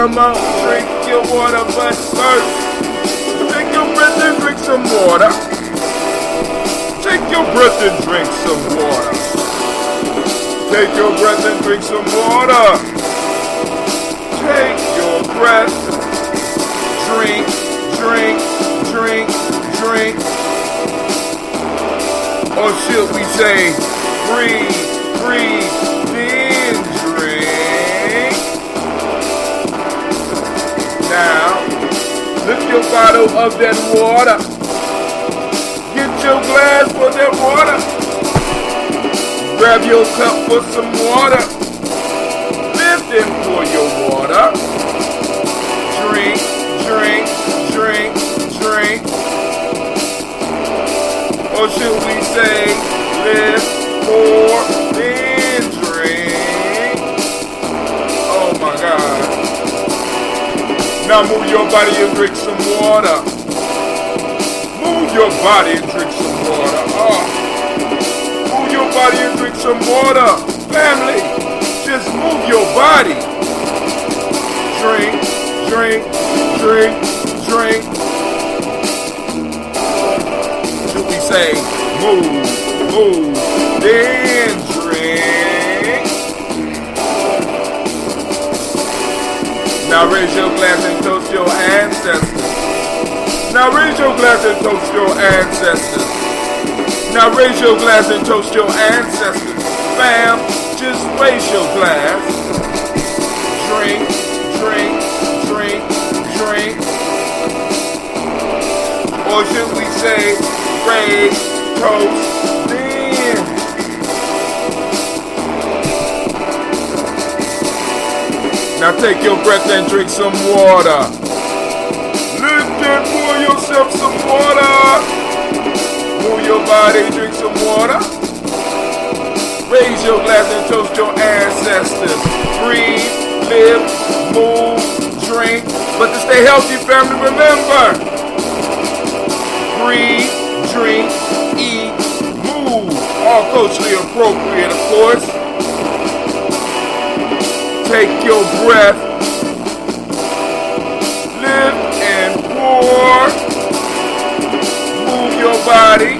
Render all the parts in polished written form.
Come on, drink your water, but first, take your breath and drink some water. Take your breath and drink some water. Take your breath and drink some water. Take your breath. Drink, drink, drink, drink. Or should we say, breathe, breathe, then drink. Now, lift your bottle of that water. Get your glass for that water. Grab your cup for some water. Lift and pour your water. Drink, drink, drink, drink. Or should we say, lift, pour, then drink. Oh my God. Now move your body and drink some water. Move your body and drink some water. Move your body and drink some water. Family, just move your body. Drink, drink, drink, drink. Should we say, move, move, then drink. Now raise your glass and toast your ancestors. Now raise your glass and toast your ancestors. Now raise your glass and toast your ancestors. Fam, just raise your glass. Drink, drink, drink, drink. Or should we say, raise, toast, then. Now take your breath and drink some water. Lift and pour yourself some water. Move your body, drink some water. Raise your glass and toast your ancestors. Breathe, live, move, drink. But to stay healthy, family, remember. Breathe, drink, eat, move. All culturally appropriate, of course. Take your breath. Live and pour. Move your body.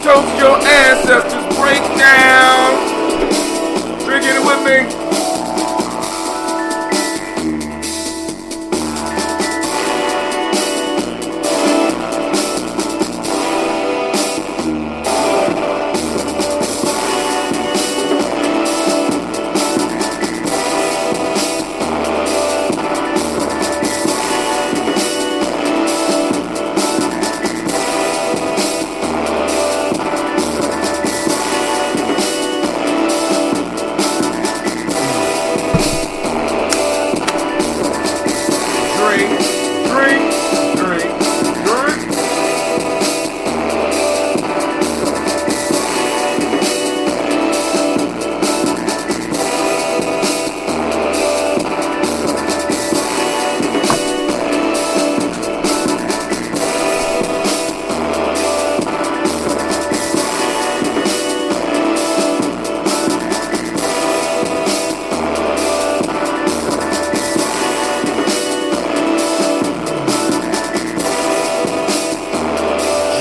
Toast your ancestors. Break down. Drinking it with me.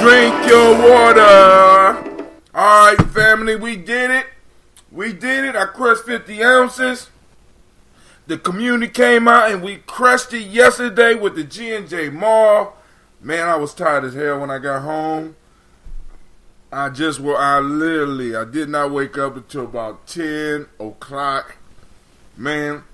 Drink your water. Alright, family, we did it. We did it. I crushed 50 ounces. The community came out and we crushed it yesterday with the G&J Mall. Man, I was tired as hell when I got home. I did not wake up until about 10 o'clock. Man,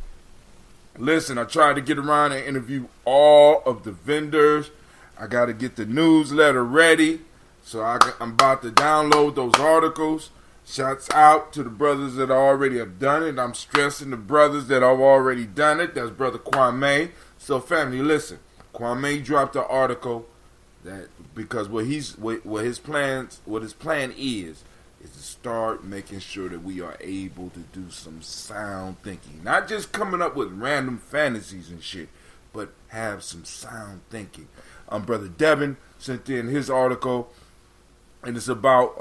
listen, I tried to get around and interview all of the vendors. I got to get the newsletter ready. So I'm about to download those articles. Shouts out to the brothers that already have done it. I'm stressing the brothers that have already done it. That's Brother Kwame. So family, listen. Kwame dropped an article that because what his plan is to start making sure that we are able to do some sound thinking. Not just coming up with random fantasies and shit, but have some sound thinking. Brother Devin sent in his article, and it's about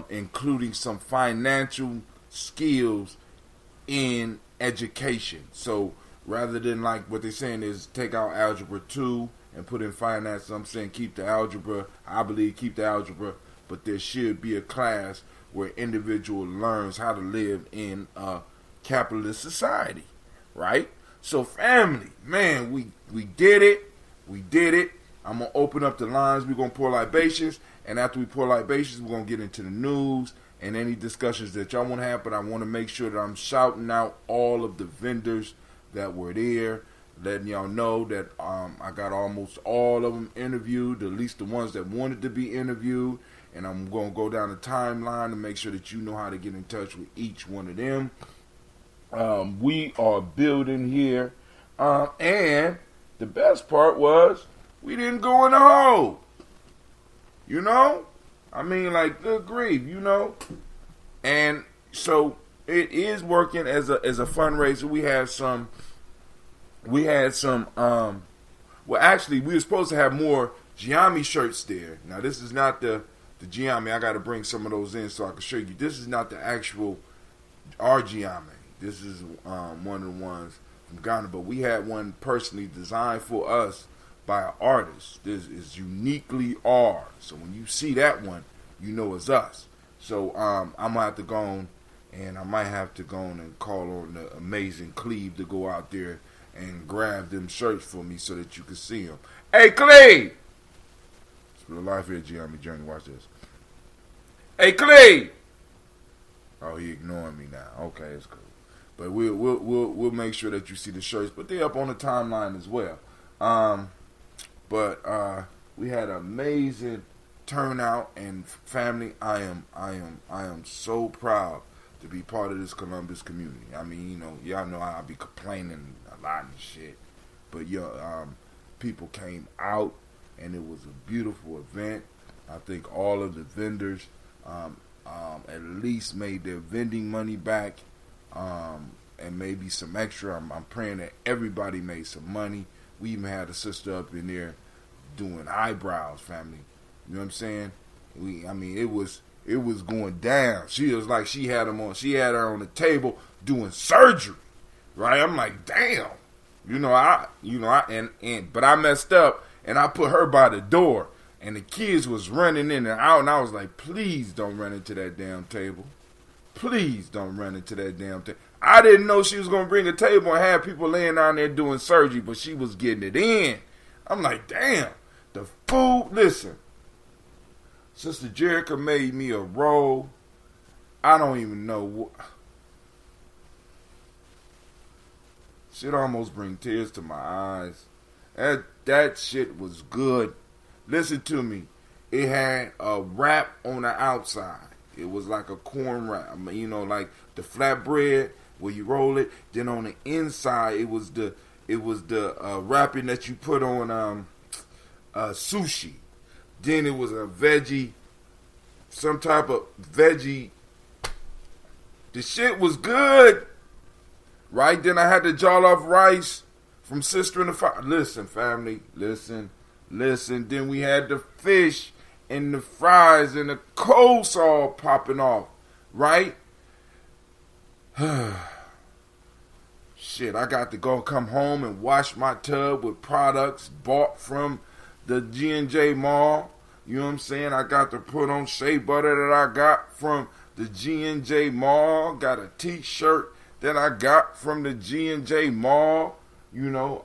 including some financial skills in education. So rather than like what they're saying is take out algebra 2 and put in finance, I'm saying keep the algebra. I believe keep the algebra, but there should be a class where individual learns how to live in a capitalist society, right? So family, man, we did it. We did it. I'm going to open up the lines. We're going to pour libations. And after we pour libations, we're going to get into the news and any discussions that y'all want to have. But I want to make sure that I'm shouting out all of the vendors that were there, letting y'all know that I got almost all of them interviewed, at least the ones that wanted to be interviewed. And I'm going to go down the timeline to make sure that you know how to get in touch with each one of them. We are building here. And the best part was we didn't go in the hole. You know? I mean, like, good grief, you know? And so it is working as a fundraiser. We had some well, actually, we were supposed to have more Gye-Nyame shirts there. Now, this is not the Gye-Nyame. I got to bring some of those in so I can show you. This is not the actual our Gye-Nyame. This is one of the ones from Ghana, but we had one personally designed for us by an artist. This is uniquely ours. So when you see that one, you know it's us. So I'm gonna have to go on, and I might have to go on and call on the amazing Cleve to go out there and grab them shirts for me so that you can see them. Hey Cleve! It's real life here, Gye-Nyame Journey. Watch this. Hey Cleve! Oh, he ignoring me now. Okay, it's cool. But we'll make sure that you see the shirts. But they're up on the timeline as well. But we had an amazing turnout, and family, I am so proud to be part of this Columbus community. I mean, you know, y'all know I be complaining a lot and shit, but people came out, and it was a beautiful event. I think all of the vendors at least made their vending money back, and maybe some extra. I'm praying that everybody made some money. We even had a sister up in there doing eyebrows, family. You know what I'm saying? It was going down. She was like, she had her on the table doing surgery, right? I'm like, damn. But I messed up, and I put her by the door, and the kids was running in and out, and I was like, please don't run into that damn table. Please don't run into that damn table. I didn't know she was going to bring a table and have people laying down there doing surgery, but she was getting it in. I'm like, damn. The food, listen. Sister Jerica made me a roll. I don't even know what. Shit almost bring tears to my eyes. That shit was good. Listen to me. It had a wrap on the outside. It was like a corn wrap. I mean, you know, like the flatbread where you roll it. Then on the inside, it was the wrapping that you put on sushi. Then it was a veggie, some type of veggie. The shit was good, right? Then I had the jollof rice from Sister in the Fire. Listen, family, listen. Then we had the fish and the fries and the coleslaw popping off, right? Shit, I got to come home and wash my tub with products bought from the G&J Mall. You know what I'm saying? I got to put on shea butter that I got from the G&J Mall. Got a t-shirt that I got from the G&J Mall. You know,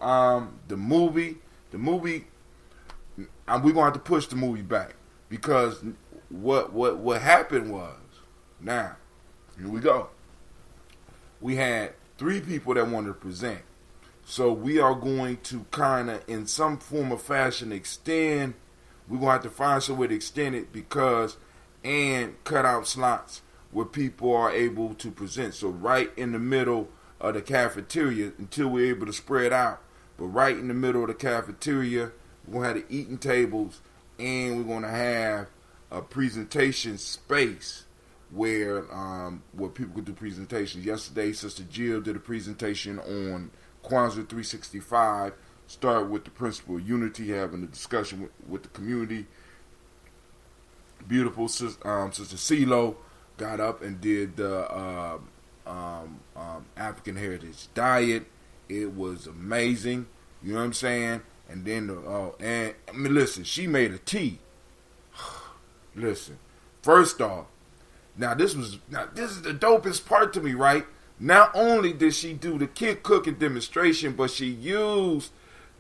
the movie, we're going to have to push the movie back. Because what happened was, now, here we go. We had 3 people that wanted to present. So we are going to kind of, in some form or fashion, extend. We're going to have to find some way to extend it and cut out slots where people are able to present. So right in the middle of the cafeteria, until we're able to spread out. But right in the middle of the cafeteria, we're going to have the eating tables, and we're going to have a presentation space where people could do presentations. Yesterday, Sister Jill did a presentation on Kwanzaa 365. Started with the principle of unity, having a discussion with the community. Beautiful Sister CeeLo got up and did the African heritage diet. It was amazing. You know what I'm saying? And then listen, she made a tea. Listen, first off, now this is the dopest part to me, right? Not only did she do the kid cooking demonstration, but she used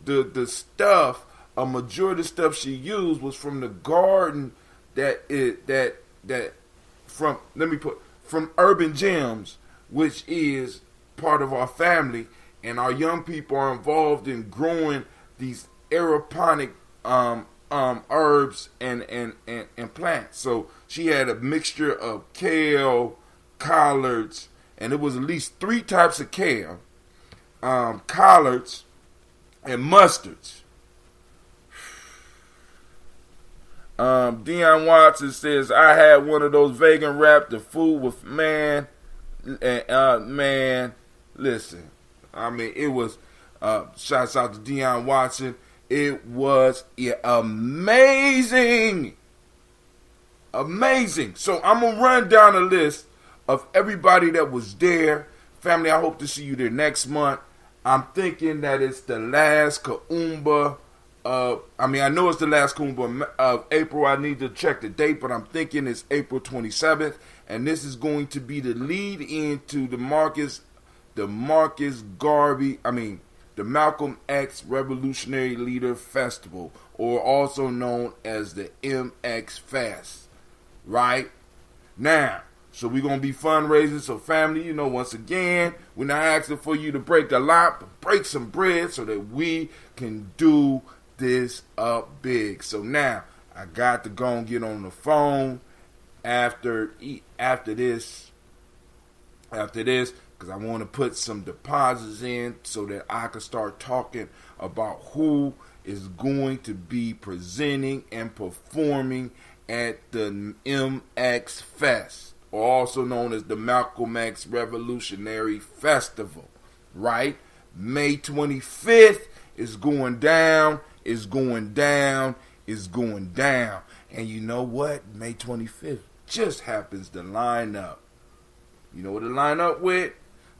the stuff. A majority of the stuff she used was from the garden from Urban Gems, which is part of our family, and our young people are involved in growing these aeroponic herbs and plants. So she had a mixture of kale, collards, and it was at least 3 types of kale, collards, and mustards. Dion Watson says, I had one of those vegan wrapped the food with man, listen, I mean, it was, shouts out to Dion Watson. It was amazing. Amazing. So I'm going to run down a list of everybody that was there. Family, I hope to see you there next month. I'm thinking that it's the last Kaumba. I know it's the last Kaumba of April. I need to check the date, but I'm thinking it's April 27th. And this is going to be the lead into the Malcolm X Revolutionary Leader Festival, or also known as the MX Fest. Right? Now, so we're going to be fundraising. So family, once again, we're not asking for you to break a lot, but break some bread so that we can do this up big. So now, I got to go and get on the phone after this, because I want to put some deposits in so that I can start talking about who is going to be presenting and performing at the MX Fest, or also known as the Malcolm X Revolutionary Festival, right? May 25th is going down, is going down, is going down. And you know what? May 25th just happens to line up. You know what it line up with?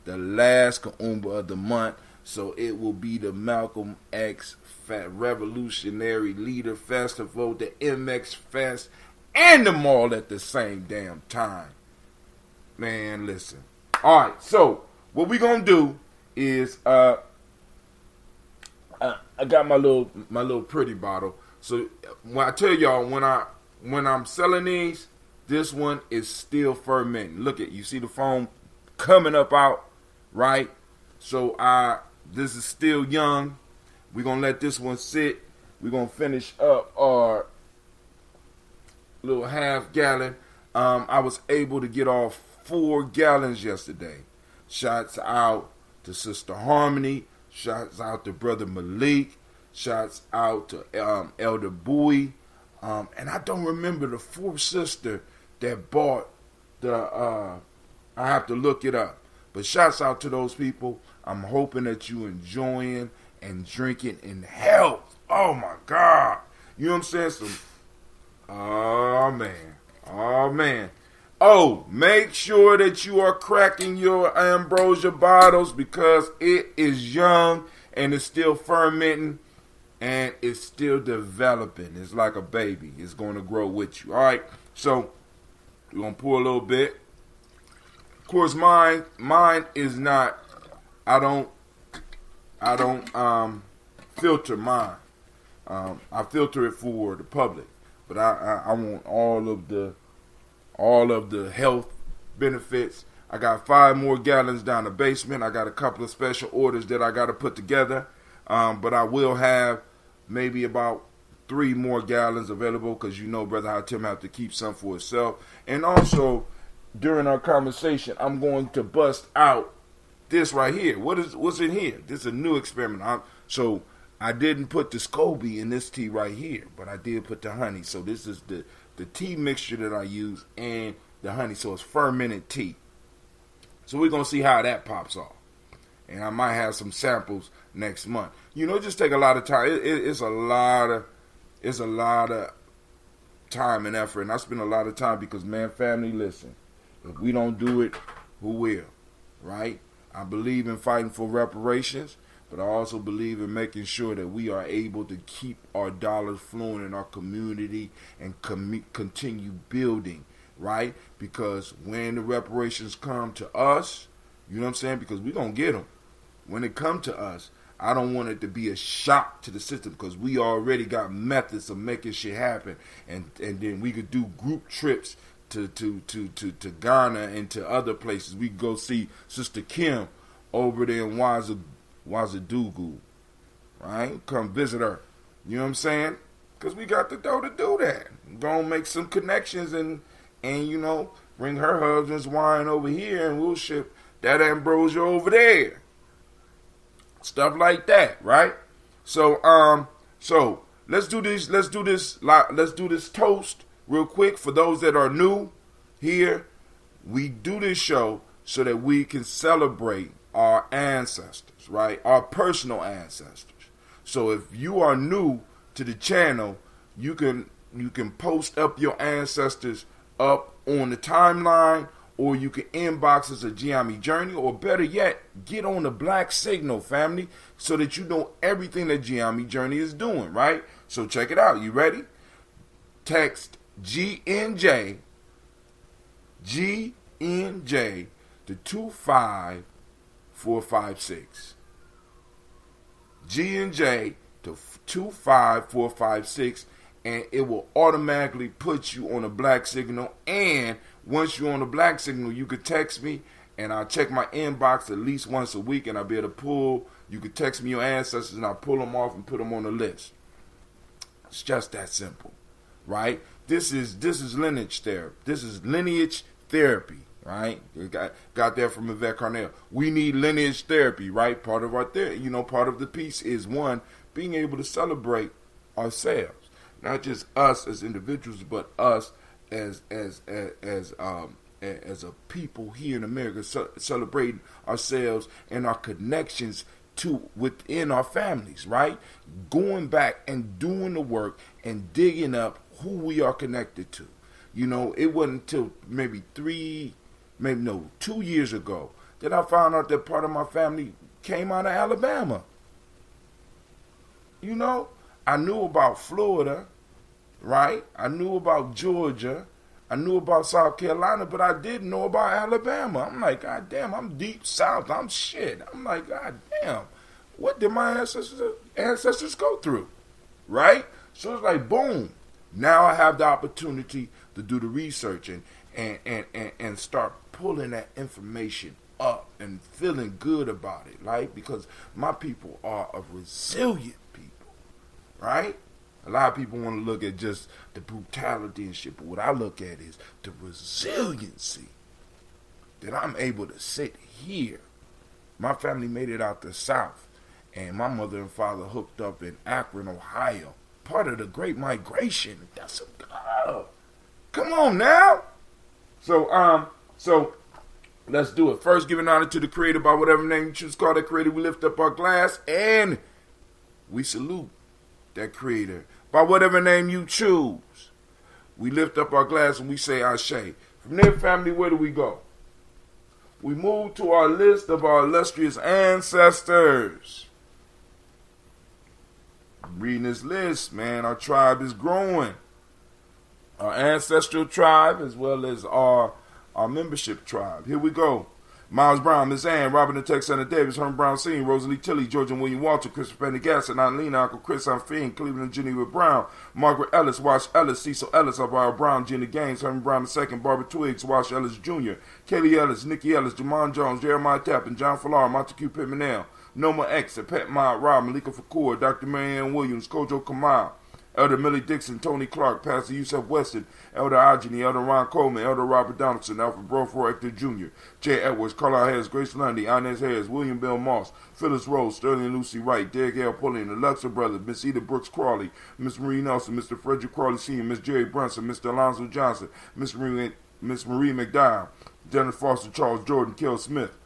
The last Kaumba of the month. So it will be the Malcolm X Revolutionary Leader Festival, the MX Fest, and them all at the same damn time. Man, listen. Alright, so what we gonna do is I got my little pretty bottle. So when I tell y'all, when I'm selling these, this one is still fermenting. Look at, you see the foam coming up out, right? So this is still young. We're gonna let this one sit. We're gonna finish up our little half gallon. I was able to get off 4 gallons yesterday. Shouts out to Sister Harmony. Shouts out to Brother Malik. Shouts out to Elder Bowie. And I don't remember the 4th sister that bought the, I have to look it up. But shouts out to those people. I'm hoping that you enjoying and drinking in health. Oh my God. You know what I'm saying? Oh man. Oh, make sure that you are cracking your ambrosia bottles, because it is young and it's still fermenting and it's still developing. It's like a baby. It's going to grow with you. All right. So we're going to pour a little bit. Of course, mine is not, I don't filter mine. I filter it for the public, but I want all of the health benefits. I got 5 more gallons down the basement. I got a couple of special orders that I got to put together, but I will have maybe about 3 more gallons available, because Brother Hatim have to keep some for himself. And also, during our conversation, I'm going to bust out this right here. What's in here? This is a new experiment. So I didn't put the SCOBY in this tea right here, but I did put the honey. So this is the tea mixture that I use and the honey. So it's fermented tea. So we're going to see how that pops off. And I might have some samples next month. It just take a lot of time. It's a lot of time and effort. And I spend a lot of time because, man, family, listen. If we don't do it, who will? right? I believe in fighting for reparations, but I also believe in making sure that we are able to keep our dollars flowing in our community and continue building, right? Because when the reparations come to us, you know what I'm saying? Because we're going to get them. When it come to us, I don't want it to be a shock to the system because we already got methods of making shit happen. And then we could do group trips to Ghana and to other places. We could go see Sister Kim over there in Ouagadougou, right? Come visit her. You know what I'm saying? Because we got the dough to do that. Go make some connections and you know, bring her husband's wine over here and we'll ship that ambrosia over there. Stuff like that, right? So let's do this toast real quick for those that are new here. We do this show so that we can celebrate our ancestors, right? Our personal ancestors. So if you are new to the channel, you can post up your ancestors up on the timeline, or you can inbox us a Gye-Nyame Journey, or better yet, get on the Black Signal, family, so that you know everything that Gye-Nyame Journey is doing, right? So check it out. You ready? Text GNJ to 25456. GNJ to 25456, and it will automatically put you on a Black Signal. And once you're on the Black Signal, you could text me, and I'll check my inbox at least once a week, and I'll be able to pull. You could text me your ancestors, and I'll pull them off and put them on the list. It's just that simple, right? This is lineage therapy. This is lineage therapy, right? Got that from Yvette Carnell. We need lineage therapy, right? Part of our therapy, part of the piece is one, being able to celebrate ourselves. Not just us as individuals, but us as a people here in America, celebrating ourselves and our connections to within our families, right? Going back and doing the work and digging up who we are connected to. It wasn't until maybe 2 years ago that I found out that part of my family came out of Alabama. I knew about Florida, right? I knew about Georgia. I knew about South Carolina, but I didn't know about Alabama. I'm like, God damn, I'm deep south. I'm shit. I'm like, God damn, what did my ancestors go through, right? So it's like, boom. Now I have the opportunity to do the research and start pulling that information up and feeling good about it, right? Because my people are a resilient people, right? A lot of people want to look at just the brutality and shit, but what I look at is the resiliency that I'm able to sit here. My family made it out the South, and my mother and father hooked up in Akron, Ohio, part of the Great Migration. That's come on now. So let's do it. First, giving honor to the Creator by whatever name you choose to call that Creator. We lift up our glass and we salute that Creator by whatever name you choose. We lift up our glass and we say Ashe. From there, family, where do we go? We move to our list of our illustrious ancestors. I'm reading this list, man. Our tribe is growing. Our ancestral tribe as well as our membership tribe. Here we go. Miles Brown, Miss Ann, Robin the Texana Davis, Herman Brown Sr., Rosalie Tilley, George and William Walter, Christopher Pendergast, Aunt Lena, Uncle Chris, Aunt Fiend, Cleveland and Geneva Brown, Margaret Ellis, Wash Ellis, Cecil Ellis, Elvira Brown, Gina Gaines, Herman Brown II, Barbara Twiggs, Wash Ellis Jr., Kaylee Ellis, Nikki Ellis, Jamon Jones, Jeremiah Tappan, John Fallar, Montague Pittman, Noma X, Pet Ma Rob, Malika Fakour, Dr. Marianne Williams, Kojo Kamal, Elder Millie Dixon, Tony Clark, Pastor Yusef Weston, Elder Ageni, Elder Ron Coleman, Elder Robert Donaldson, Alfred Brofor Hector Jr., Jay Edwards, Carlisle Harris, Grace Lundy, Inez Harris, William Bell Moss, Phyllis Rose, Sterling and Lucy Wright, Derek L. Pullian, the Luxor Brothers, Miss Eda Brooks Crawley, Miss Marie Nelson, Mr. Frederick Crawley Sr., Miss Jerry Brunson, Mr. Alonzo Johnson, Miss Marie McDowell, Dennis Foster, Charles Jordan, Kel Smith,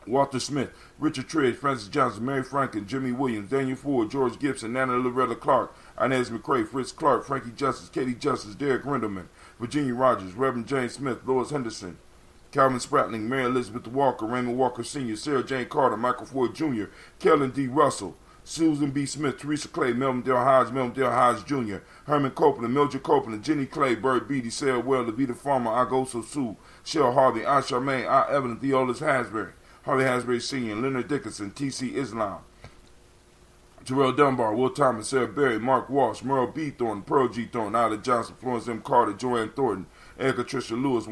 Walter Smith, Richard Tridge, Francis Johnson, Mary Franklin, Jimmy Williams, Daniel Ford, George Gibson, Nana Loretta Clark, Inez McCrae, Fritz Clark, Frankie Justice, Katie Justice, Derek Rendelman, Virginia Rogers, Reverend James Smith, Lois Henderson, Calvin Spratling, Mary Elizabeth Walker, Raymond Walker Sr., Sarah Jane Carter, Michael Ford Jr., Kellen D. Russell, Susan B. Smith, Teresa Clay, Melvin Dale Hodge Jr., Herman Copeland, Mildred Copeland, Jenny Clay, Bird Beatty, Sarah Well, Levita Farmer, Agoso Sue, Shell Harvey, I Charmaine, I Evelyn, Theolis Hasbury, Harley Hasbury Sr., Leonard Dickinson, T.C. Islam, Terrell Dunbar, Will Thomas, Sarah Berry, Mark Walsh, Merle B. Thornton, Pearl G. Thornton, Ida Johnson, Florence M. Carter, Joanne Thornton, Erica Tricia Lewis,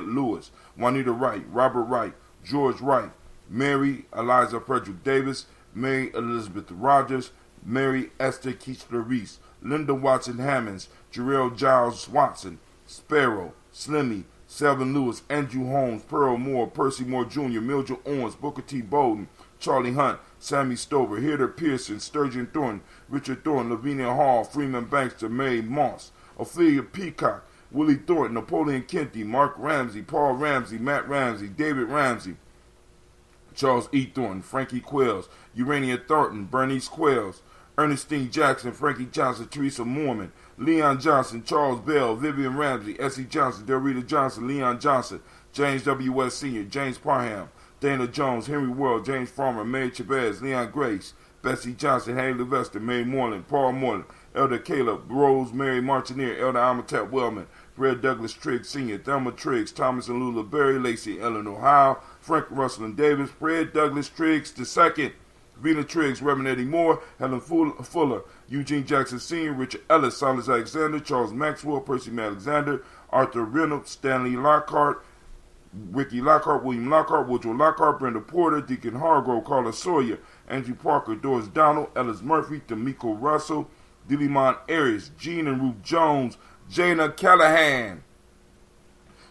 Lewis, Juanita Wright, Robert Wright, George Wright, Mary Eliza Frederick Davis, Mary Elizabeth Rogers, Mary Esther Keechler Reese, Linda Watson Hammonds, Jarrell Giles Watson, Sparrow, Slimmy, Selvin Lewis, Andrew Holmes, Pearl Moore, Percy Moore Jr., Mildred Owens, Booker T. Bowden, Charlie Hunt, Sammy Stover, Hilda Pearson, Sturgeon Thornton, Richard Thornton, Lavinia Hall, Freeman Bankster, Mary Moss, Ophelia Peacock, Willie Thornton, Napoleon Kenty, Mark Ramsey, Paul Ramsey, Matt Ramsey, David Ramsey, Charles E. Thornton, Frankie Quells, Urania Thornton, Bernice Quells, Ernestine Jackson, Frankie Johnson, Teresa Mormon, Leon Johnson, Charles Bell, Vivian Ramsey, Essie Johnson, Delrita Johnson, Leon Johnson, James W. West Sr., James Parham, Dana Jones, Henry World, James Farmer, Mary Chavez, Leon Grace, Bessie Johnson, Harry Levester, Mary Moreland, Paul Moreland, Elder Caleb, Rose, Mary Martineer, Elder Amatep Wellman, Fred Douglas Triggs Sr., Thelma Triggs, Thomas and Lula Berry, Lacey Eleanor Howe, Frank Russell and Davis, Fred Douglas Triggs II, Vina Triggs, Reverend Eddie Moore, Helen Fuller, Eugene Jackson Sr., Richard Ellis, Silas Alexander, Charles Maxwell, Percy Alexander, Arthur Reynolds, Stanley Lockhart, Ricky Lockhart, William Lockhart, Woodrow Lockhart, Brenda Porter, Deacon Hargrove, Carla Sawyer, Andrew Parker, Doris Donald, Ellis Murphy, D'Amico Russell, Dillimon Arias, Jean and Ruth Jones, Jana Callahan,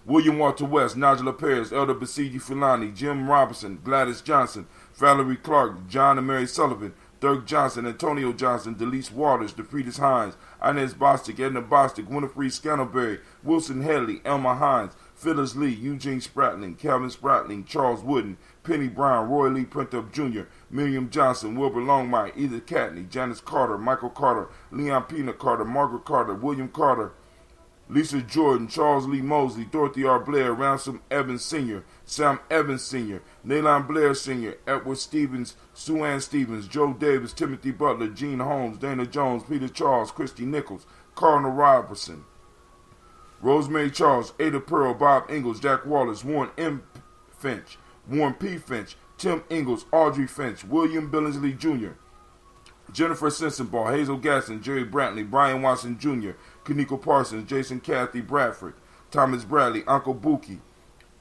William Walter West, Nigel Perez, Elder Basiji Fulani, Jim Robinson, Gladys Johnson, Valerie Clark, John and Mary Sullivan, Dirk Johnson, Antonio Johnson, Delise Waters, DeFritis Hines, Inez Bostic, Edna Bostic, Winifred Scantleberry, Wilson Headley, Elma Hines, Phyllis Lee, Eugene Spratling, Calvin Spratling, Charles Wooden, Penny Brown, Roy Lee Printup Jr., Miriam Johnson, Wilbur Longmire, Edith Catney, Janice Carter, Michael Carter, Leon Pena Carter, Margaret Carter, William Carter, Lisa Jordan, Charles Lee Mosley, Dorothy R. Blair, Ransom Evans Sr., Sam Evans Sr., Nayland Blair Sr., Edward Stevens, Sue Ann Stevens, Joe Davis, Timothy Butler, Gene Holmes, Dana Jones, Peter Charles, Christy Nichols, Cardinal Robertson, Rosemary Charles, Ada Pearl, Bob Ingalls, Jack Wallace, Warren M. Finch, Warren P. Finch, Tim Ingalls, Audrey Finch, William Billingsley Jr., Jennifer Sensenbaugh, Hazel Gasson, Jerry Brantley, Brian Watson Jr., Kaniko Parsons, Jason Kathy Bradford, Thomas Bradley, Uncle Buki.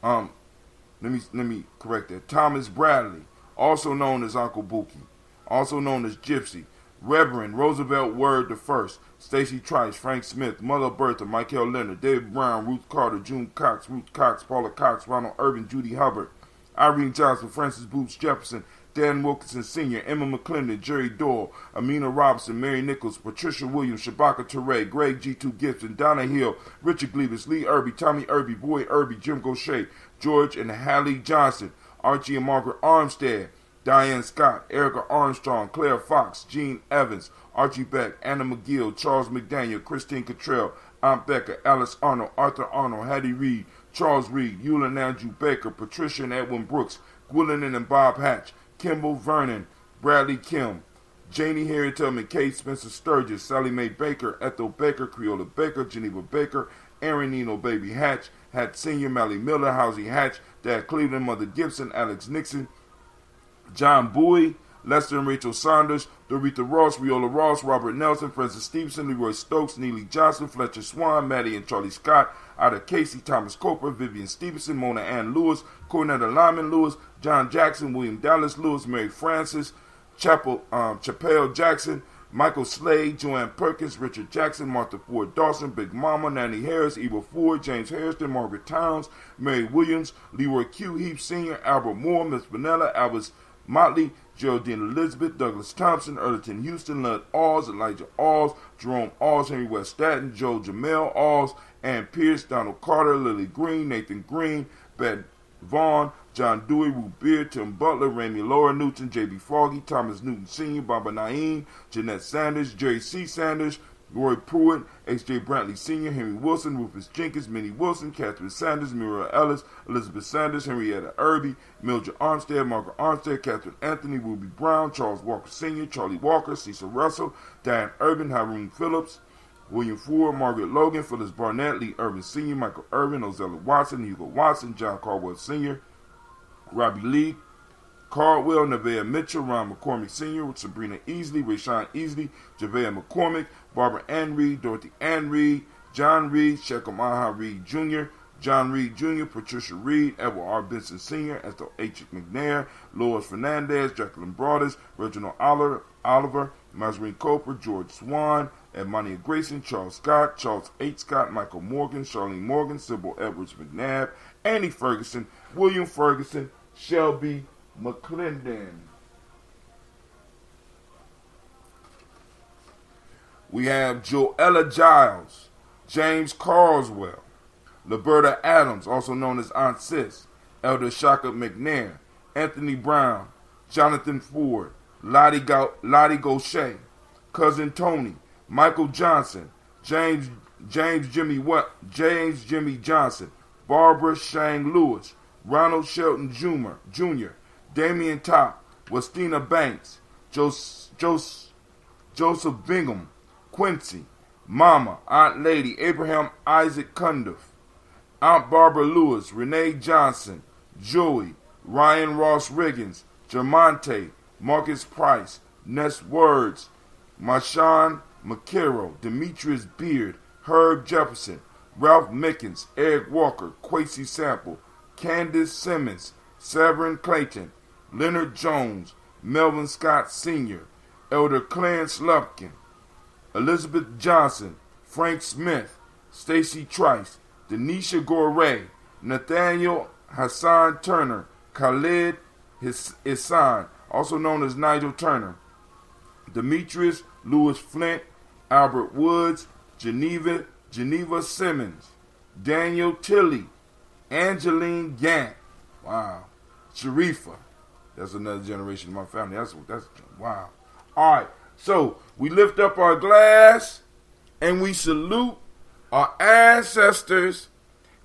Let me correct that. Thomas Bradley, also known as Uncle Buki, also known as Gypsy, Reverend Roosevelt Word I, Stacy Trice, Frank Smith, Mother Bertha, Michael Leonard, David Brown, Ruth Carter, June Cox, Ruth Cox, Paula Cox, Ronald Irvin, Judy Hubbard, Irene Johnson, Francis Boots Jefferson, Dan Wilkinson Sr., Emma McClendon, Jerry Doyle, Amina Robinson, Mary Nichols, Patricia Williams, Shabaka Teray, Greg G2 Gibson, Donna Hill, Richard Gleavis, Lee Irby, Tommy Irby, Boy Irby, Jim Gaucher, George and Hallie Johnson, Archie and Margaret Armstead, Diane Scott, Erica Armstrong, Claire Fox, Gene Evans, Archie Beck, Anna McGill, Charles McDaniel, Christine Cottrell, Aunt Becca, Alice Arnold, Arthur Arnold, Hattie Reed, Charles Reed, Eula and Andrew Baker, Patricia and Edwin Brooks, Gwilyn and Bob Hatch, Kimball Vernon, Bradley Kim, Janie Harriet Tubman, Kate Spencer Sturgis, Sally Mae Baker, Ethel Baker, Creola Baker, Geneva Baker, Aaron Nino Baby Hatch, Hatch Sr., Mally Miller, Housie Hatch, Dad Cleveland, Mother Gibson, Alex Nixon, John Bowie, Lester and Rachel Saunders, Dorita Ross, Riola Ross, Robert Nelson, Francis Stevenson, Leroy Stokes, Neely Johnson, Fletcher Swan, Maddie and Charlie Scott, Ida Casey, Thomas Coper, Vivian Stevenson, Mona Ann Lewis, Cornetta Lyman Lewis, John Jackson, William Dallas Lewis, Mary Francis, Chappelle Jackson, Michael Slade, Joanne Perkins, Richard Jackson, Martha Ford Dawson, Big Mama, Nanny Harris, Eva Ford, James Harrison, Margaret Towns, Mary Williams, Leroy Q. Heap Sr., Albert Moore, Miss Vanilla, Albert Motley, Geraldine Elizabeth, Douglas Thompson, Erleton Houston, Lud Alls, Elijah Alls, Jerome Alls, Henry West Staten, Joe Jamel Alls, Ann Pierce, Donald Carter, Lily Green, Nathan Green, Beth Vaughn, John Dewey, Ruth Beard, Tim Butler, Ramey Laura Newton, J.B. Foggy, Thomas Newton Sr., Baba Naeem, Jeanette Sanders, Jerry C. Sanders, Roy Pruitt, H.J. Brantley Sr., Henry Wilson, Rufus Jenkins, Minnie Wilson, Catherine Sanders, Muriel Ellis, Elizabeth Sanders, Henrietta Irby, Mildred Armstead, Margaret Armstead, Catherine Anthony, Ruby Brown, Charles Walker Sr., Charlie Walker, Cecil Russell, Diane Urban, Haroon Phillips, William Ford, Margaret Logan, Phyllis Barnett, Lee Urban Sr., Michael Irvin, Ozella Watson, Hugo Watson, John Caldwell Sr., Robbie Lee, Caldwell, Nevaeh Mitchell, Ron McCormick Sr., Sabrina Easley, Rayshawn Easley, Javea McCormick, Barbara Ann Reed, Dorothy Ann Reed, John Reed, Shechem Aha Reed Jr., John Reed Jr., Patricia Reed, Edward R. Benson Sr., Ethel H. McNair, Lois Fernandez, Jacqueline Broadus, Reginald Oliver, Mazreen Coper, George Swan, Imani Grayson, Charles Scott, Charles H. Scott, Michael Morgan, Charlene Morgan, Sybil Edwards McNabb, Annie Ferguson, William Ferguson, Shelby McClendon. We have Joella Giles, James Carswell, Liberta Adams, also known as Aunt Sis, Elder Shaka McNair, Anthony Brown, Jonathan Ford, Lottie Gaucher, Cousin Tony, Michael Johnson, James Jimmy Johnson, Barbara Shang Lewis, Ronald Shelton Jr., Damian Top, Westina Banks, Joseph Bingham, Quincy, Mama, Aunt Lady, Abraham Isaac Cundiff, Aunt Barbara Lewis, Renee Johnson, Joey, Ryan Ross Riggins, Jermonte, Marcus Price, Ness Words, Marshawn McCarroll, Demetrius Beard, Herb Jefferson, Ralph Mickens, Eric Walker, Quasi Sample, Candace Simmons, Severin Clayton, Leonard Jones, Melvin Scott Sr., Elder Clarence Lupkin, Elizabeth Johnson, Frank Smith, Stacy Trice, Denisha Gorey, Nathaniel Hassan Turner, Khalid Hassan, also known as Nigel Turner, Demetrius Lewis Flint, Albert Woods, Geneva Simmons, Daniel Tilley, Angeline Gant, wow, Sharifa, that's another generation of my family, that's wow. All right, so we lift up our glass and we salute our ancestors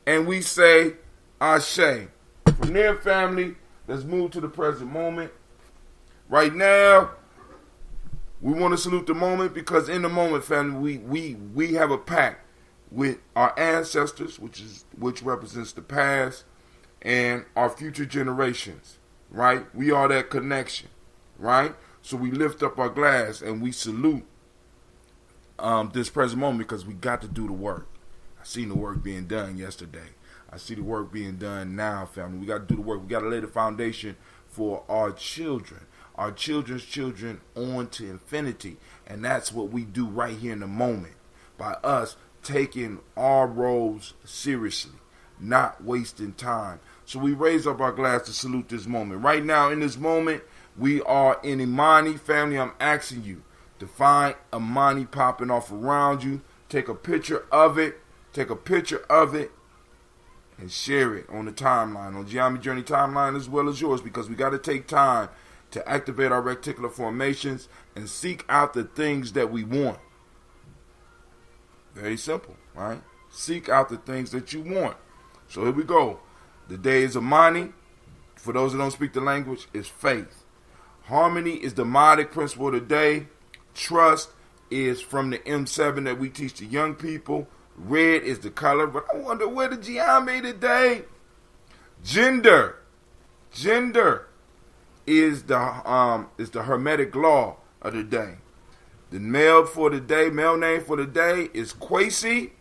and we say Ashe. From there, family, let's move to the present moment. Right now, we want to salute the moment because in the moment, family, we have a pact with our ancestors, which represents the past, and our future generations, right? We are that connection, right? So we lift up our glass and we salute this present moment because we got to do the work. I seen the work being done yesterday. I see the work being done now, family. We got to do the work. We got to lay the foundation for our children, our children's children on to infinity. And that's what we do right here in the moment by us taking our roles seriously, not wasting time. So we raise up our glass to salute this moment. Right now, in this moment, we are in Imani. Family, I'm asking you to find Imani popping off around you. Take a picture of it. And share it on the timeline, on Gye-Nyame Journey timeline as well as yours, because we got to take time to activate our reticular formations and seek out the things that we want. Very simple, right? Seek out the things that you want. So here we go. The day is Imani. For those that don't speak the language, is faith. Harmony is the modic principle of the day. Trust is from the M7 that we teach to young people. Red is the color, but I wonder where the Gye-Nyame today. Gender is the hermetic law of the day. The male name for the day is Quasi,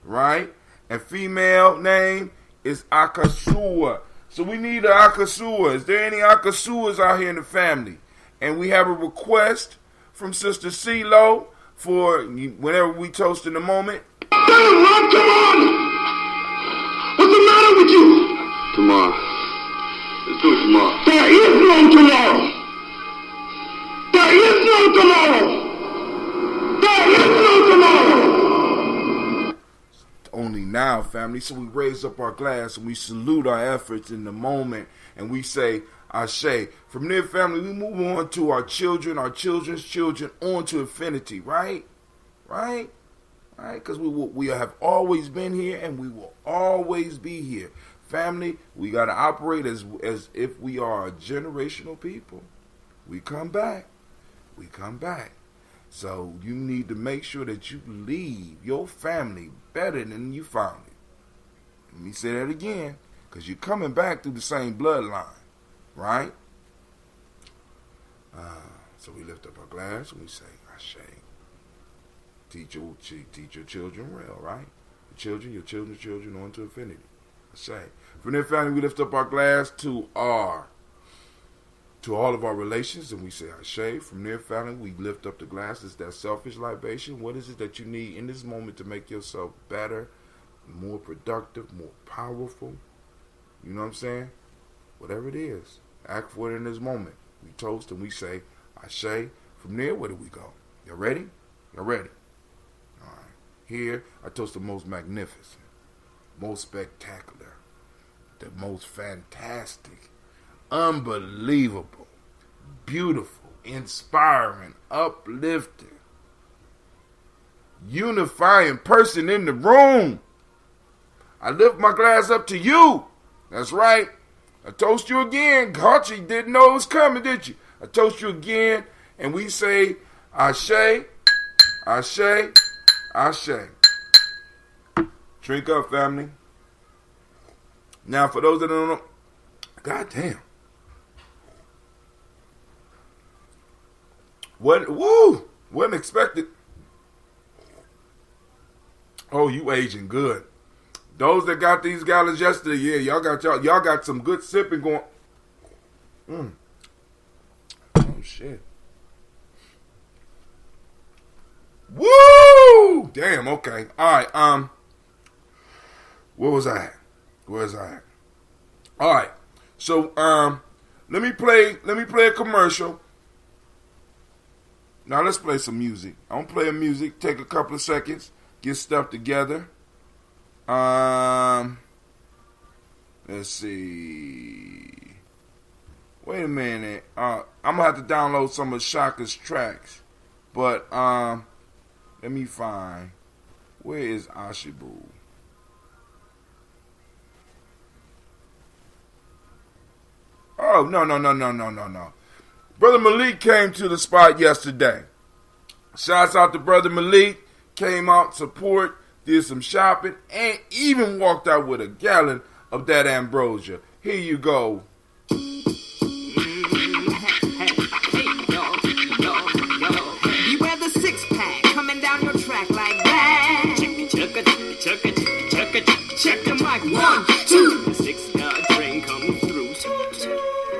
right? And female name is Akasua. So we need an Akasua. Is there any Akasuas out here in the family? And we have a request from Sister CeeLo for whenever we toast in the moment. Come on! What's the matter with you? Tomorrow. Let's do it tomorrow. There is no tomorrow. There is no tomorrow. There is no tomorrow. Only now, family. So we raise up our glass and we salute our efforts in the moment and we say Ashe. From there, family, we move on to our children, our children's children, on to infinity, right? right? Right? Because we have always been here and we will always be here. Family, we got to operate as if we are a generational people. We come back. We come back. So you need to make sure that you leave your family better than you found it. Let me say that again, because you're coming back through the same bloodline, right? So we lift up our glass and we say, Ashe. Teach your children well, right? Your children's children on to infinity. Ashe. From their family, we lift up our glass to all of our relations, and we say Ashe. From their family, we lift up the glass. It's that selfish libation. What is it that you need in this moment to make yourself better, more productive, more powerful? You know what I'm saying? Whatever it is, act for it in this moment. We toast and we say Ashe. From there, where do we go? You ready? You ready? All right. Here, I toast the most magnificent, most spectacular, the most fantastic, unbelievable, beautiful, inspiring, uplifting, unifying person in the room. I lift my glass up to you. That's right. I toast you again. Gotcha, didn't know it was coming, did you? I toast you again, and we say Ashe, Ashe, Ashe. Drink up, family. Now, for those that don't know, God damn. Wasn't expected. Oh, you aging good. Those that got these gallons yesterday, yeah, y'all got some good sipping going. Oh shit. Woo! Damn, okay. Alright, where was I at? Alright. So let me play a commercial. Now let's play some music. I'm gonna play a music, take a couple of seconds, get stuff together. Let's see. Wait a minute. I'm gonna have to download some of Shaka's tracks. But let me find, where is Ashibu? Oh, no. Brother Malik came to the spot yesterday. Shouts out to Brother Malik. Came out, support, did some shopping, and even walked out with a gallon of that ambrosia. Here you go. Beware the six-pack coming down your track like that. Check the mic. 1, 2. The 6-yard train comes through.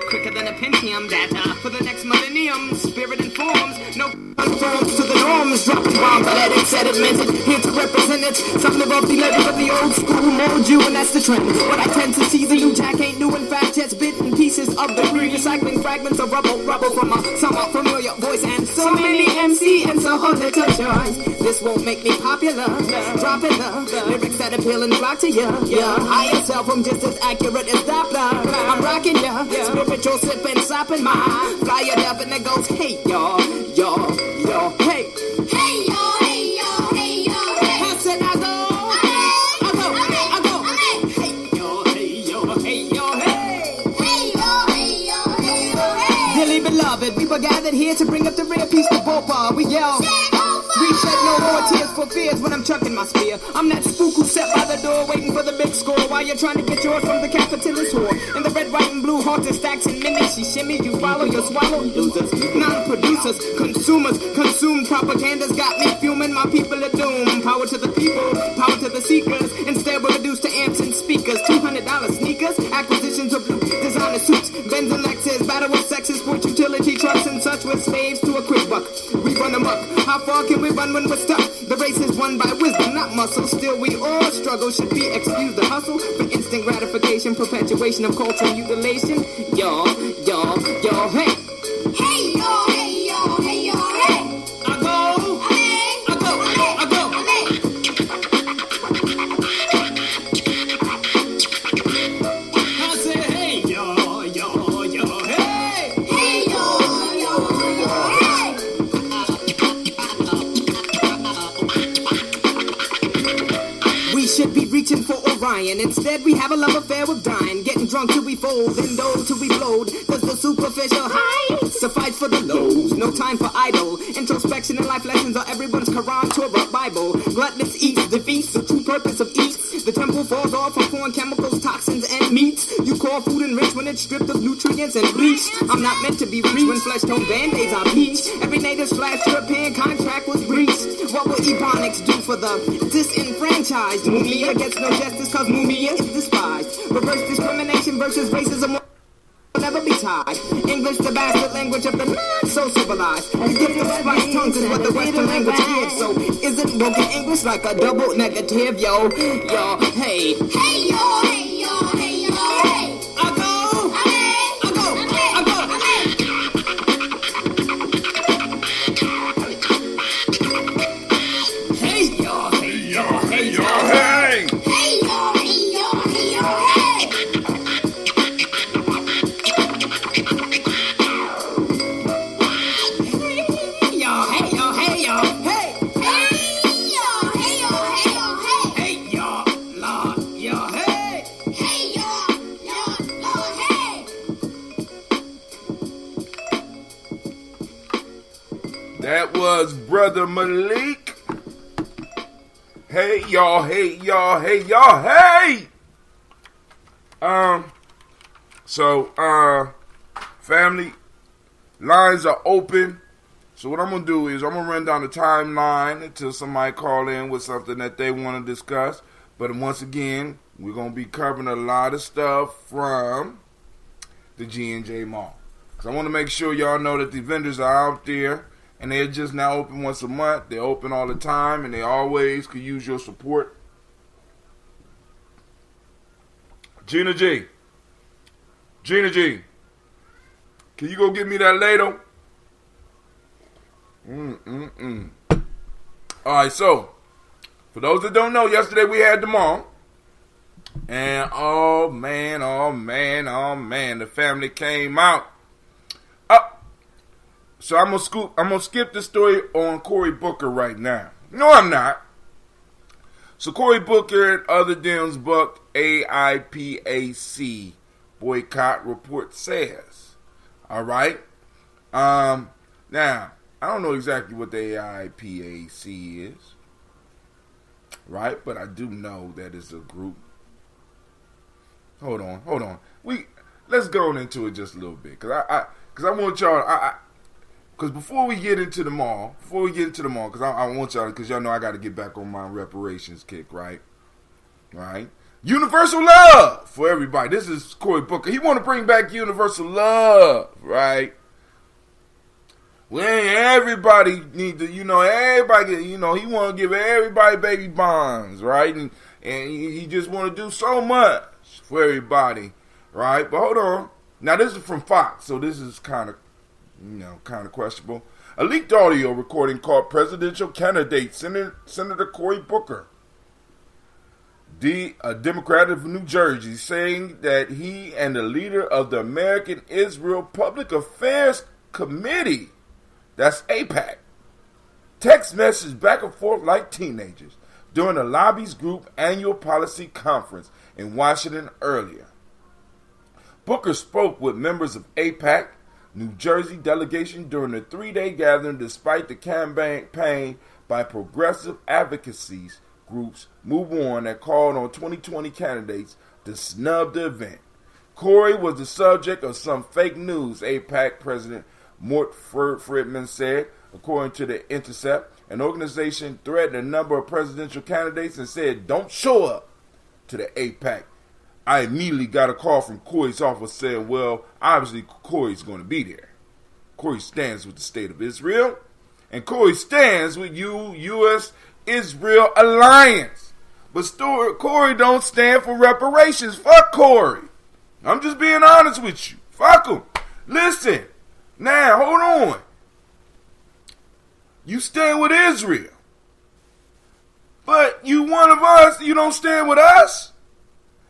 Quicker than a Pentium data for the next millennium. Spirit informs, no conforms to the norms. Dropping bombs, let it, said it, meant it. Here to represent it. Something above the level of the old school mold you, and that's the trend. What I tend to see, the new jack ain't new. In fact, just bitten pieces of the recycling fragments of rubble from a somewhat familiar voice. And so many MC and so little choice. This won't make me popular. Dropping the lyrics that appeal and flock to you. Yeah, higher self, I'm just as accurate as Doppler. I'm rocking ya, spiritual sipping, slapping my flyer up and it goes, hey y'all, hey, hey y'all, hey y'all, hey y'all, hey. I said I go, hey y'all, hey y'all, hey y'all, hey, hey y'all, hey y'all, hey y'all, hey. Dearly beloved, we were gathered here to bring up the rare piece of bopa. We yell. We shed no more tears for fears when I'm chucking my spear. I'm that spook who sat by the door waiting for the big score while you're trying to get yours from the capitalist whore. In the red, white, and blue haunted stacks and mimics, she shimmy, you follow, you swallow, losers. Non-producers, consumers, consumed propaganda's got me fuming. My people are doomed. Power to the people, power to the seekers. Instead we're reduced to amps and speakers. $200 sneakers, acquisitions of blue designer suits, Benz and Lexus, battle with sexes, sport utility trucks and such. We're slaves to a quick buck. We run amok. How far can we run when we're stuck? The race is won by wisdom, not muscle. Still we all struggle. Should we excuse the hustle for instant gratification, perpetuation of cultural mutilation? Yo, hey. Hey, yo, hey, yo, hey, yo, hey. I go. I say, hey, yo, hey. Hey, yo, hey. Instead, we have a love affair with dying, getting drunk till we fold, then dole till we blowed. Cause the superficial high suffice for the lows. No time for idle introspection and life lessons are everyone's Quran, Torah, Bible. Gluttonous eats the feast, the true purpose of eats. The temple falls off from foreign chemicals, toxins, and meats. You call food enriched when it's stripped of nutrients and bleach. I'm not meant to be reached when flesh-tone band-aids are peach. Every native/European contract was breached. What will Ebonics do for the disenfranchised? Mumia gets no justice cause Mumia is despised. Reverse discrimination versus racism will never be tied. English, the bastard language of the non-so-civilized. The gift of spiced tongues is what the Western language gives. So isn't broken English like a double negative? Yo, yo, hey. Hey yo, hey yo, hey yo, hey. I go. That was Brother Malik. Hey y'all, hey y'all, hey y'all, hey! Family, lines are open. So what I'm going to do is I'm going to run down the timeline until somebody call in with something that they want to discuss. But once again, we're going to be covering a lot of stuff from the G&J Mall. Because I want to make sure y'all know that the vendors are out there. And they're just now open once a month. They're open all the time. And they always could use your support. Gina G. Can you go get me that ladle? Alright, so. For those that don't know, yesterday we had the mall. And oh man, the family came out. So I'm gonna skip the story on Cory Booker right now. No, I'm not. So Cory Booker and other Dems bucked AIPAC boycott report says. All right. Now I don't know exactly what the AIPAC is, right? But I do know that it's a group. Hold on. Let's go into it just a little bit, cause I want y'all. Because before we get into the mall, because I want y'all, because y'all know I got to get back on my reparations kick, right? Right? Universal love for everybody. This is Cory Booker. He want to bring back universal love, right? Well, everybody need to, he want to give everybody baby bonds, right? And he just want to do so much for everybody, right? But hold on. Now, this is from Fox, so this is kind of questionable. A leaked audio recording caught presidential candidate Senator Cory Booker, a Democrat of New Jersey, saying that he and the leader of the American Israel Public Affairs Committee, that's AIPAC, text messaged back and forth like teenagers during the Lobbies Group annual policy conference in Washington earlier. Booker spoke with members of AIPAC New Jersey delegation during a 3-day gathering despite the campaign by progressive advocacy groups Move On that called on 2020 candidates to snub the event. Cory was the subject of some fake news, AIPAC President Mort Friedman said. According to The Intercept, an organization threatened a number of presidential candidates and said, "Don't show up to the AIPAC." I immediately got a call from Cory's office saying, well, obviously Cory's going to be there. Cory stands with the state of Israel, and Cory stands with U.S.-Israel alliance. But Cory don't stand for reparations. Fuck Cory. I'm just being honest with you. Fuck him. Listen. Now, hold on. You stand with Israel. But you one of us, you don't stand with us.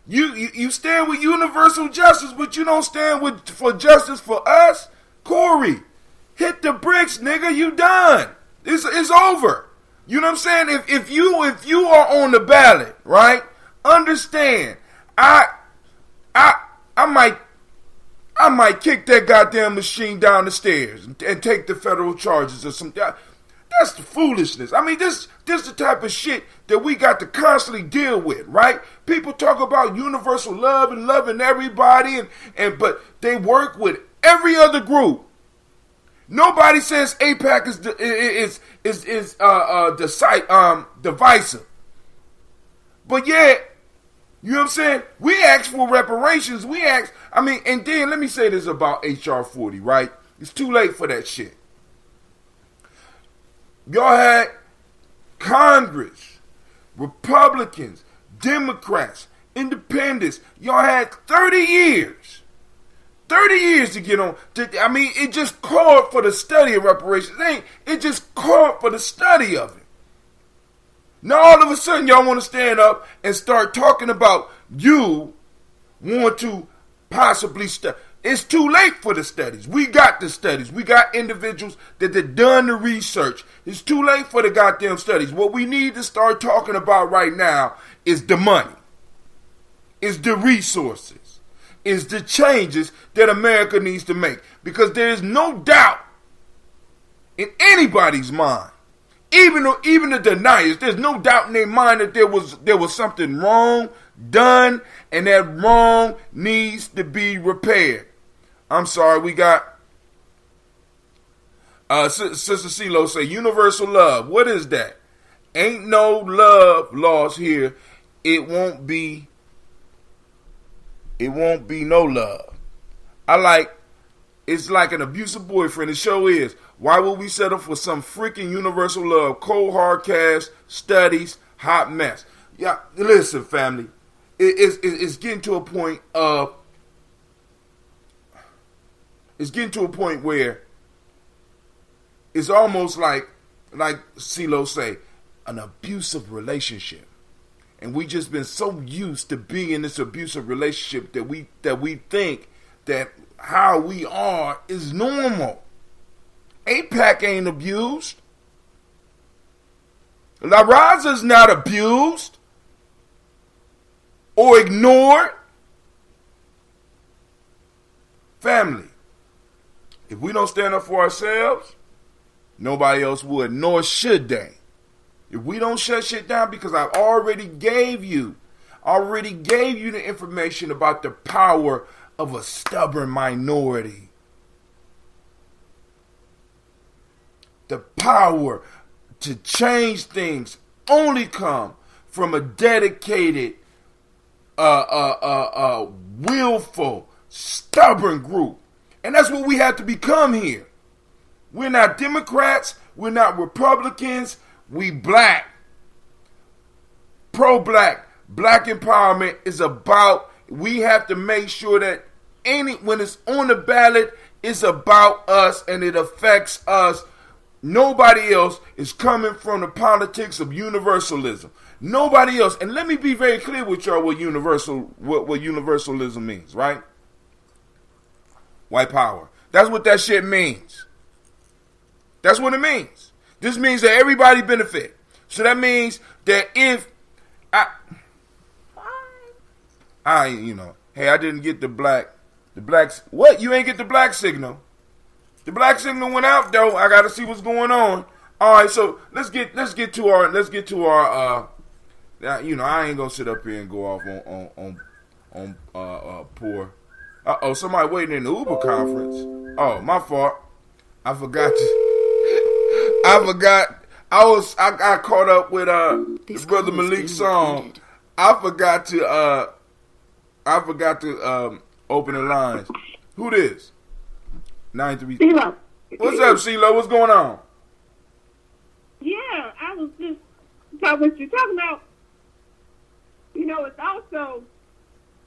You stand with universal justice, but you don't stand for justice for us. Cory, hit the bricks, nigga. You done. It's over. You know what I'm saying? If you are on the ballot, right? Understand, I might kick that goddamn machine down the stairs and take the federal charges or something. That's the foolishness. I mean, this the type of shit that we got to constantly deal with, right? People talk about universal love and loving everybody, but they work with every other group. Nobody says AIPAC is divisive, but yet, you know what I'm saying? We ask for reparations. And then let me say this about HR 40, right? It's too late for that shit. Y'all had Congress, Republicans, Democrats, Independents. Y'all had 30 years. 30 years to get on. It just called for the study of reparations. It just called for the study of it. Now all of a sudden y'all want to stand up and start talking about you want to possibly study. It's too late for the studies. We got the studies. We got individuals that have done the research. It's too late for the goddamn studies. What we need to start talking about right now is the money, is the resources, is the changes that America needs to make. Because there is no doubt in anybody's mind, even the deniers, there's no doubt in their mind that there was something wrong done, and that wrong needs to be repaired. I'm sorry, we got Sister CeeLo say universal love. What is that? Ain't no love lost here. It won't be no love. It's like an abusive boyfriend. It sure is. Why would we settle for some freaking universal love? Cold hard cash, studies, hot mess. Yeah, listen, family. It's getting to a point of. It's getting to a point where it's almost like CeeLo say, an abusive relationship. And we just been so used to being in this abusive relationship that we think that how we are is normal. AIPAC ain't abused. La Raza's not abused or ignored. Family, if we don't stand up for ourselves, nobody else would, nor should they. If we don't shut shit down, because I already gave you the information about the power of a stubborn minority. The power to change things only come from a dedicated, willful, stubborn group. And that's what we have to become here. We're not Democrats. We're not Republicans. We black. Pro-black. Black empowerment is about, we have to make sure that when it's on the ballot, it's about us and it affects us. Nobody else is coming from the politics of universalism. Nobody else. And let me be very clear with y'all what universalism means, right? White power. That's what that shit means. That's what it means. This means that everybody benefit. So that means that if hey, I didn't get the blacks. What? You ain't get the black signal? The black signal went out though. I got to see what's going on. All right, so let's get to our. I ain't gonna sit up here and go off on poor. Somebody waiting in the Uber conference. Oh, my fault. I forgot. I got caught up with Brother Malik's song. I forgot to open the lines. Who this? 93. CeeLo. What's up, CeeLo? What's going on? Yeah, I was just talking what you're talking about. It's also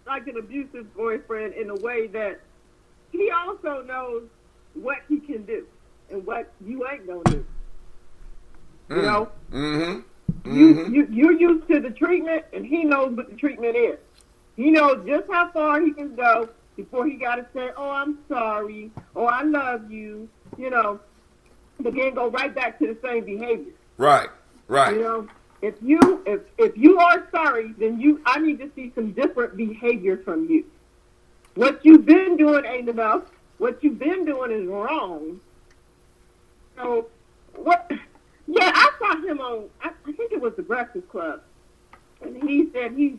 like an abusive boyfriend in a way that he also knows what he can do and what you ain't gonna do. You know? You're used to the treatment, and he knows what the treatment is. He knows just how far he can go before he got to say, oh, I'm sorry, or I love you, but then go right back to the same behavior. Right. if you are sorry, then I need to see some different behavior from you. What you've been doing ain't enough. What you've been doing is wrong. So what? Yeah, I saw him on. I think it was the Breakfast Club, and he said he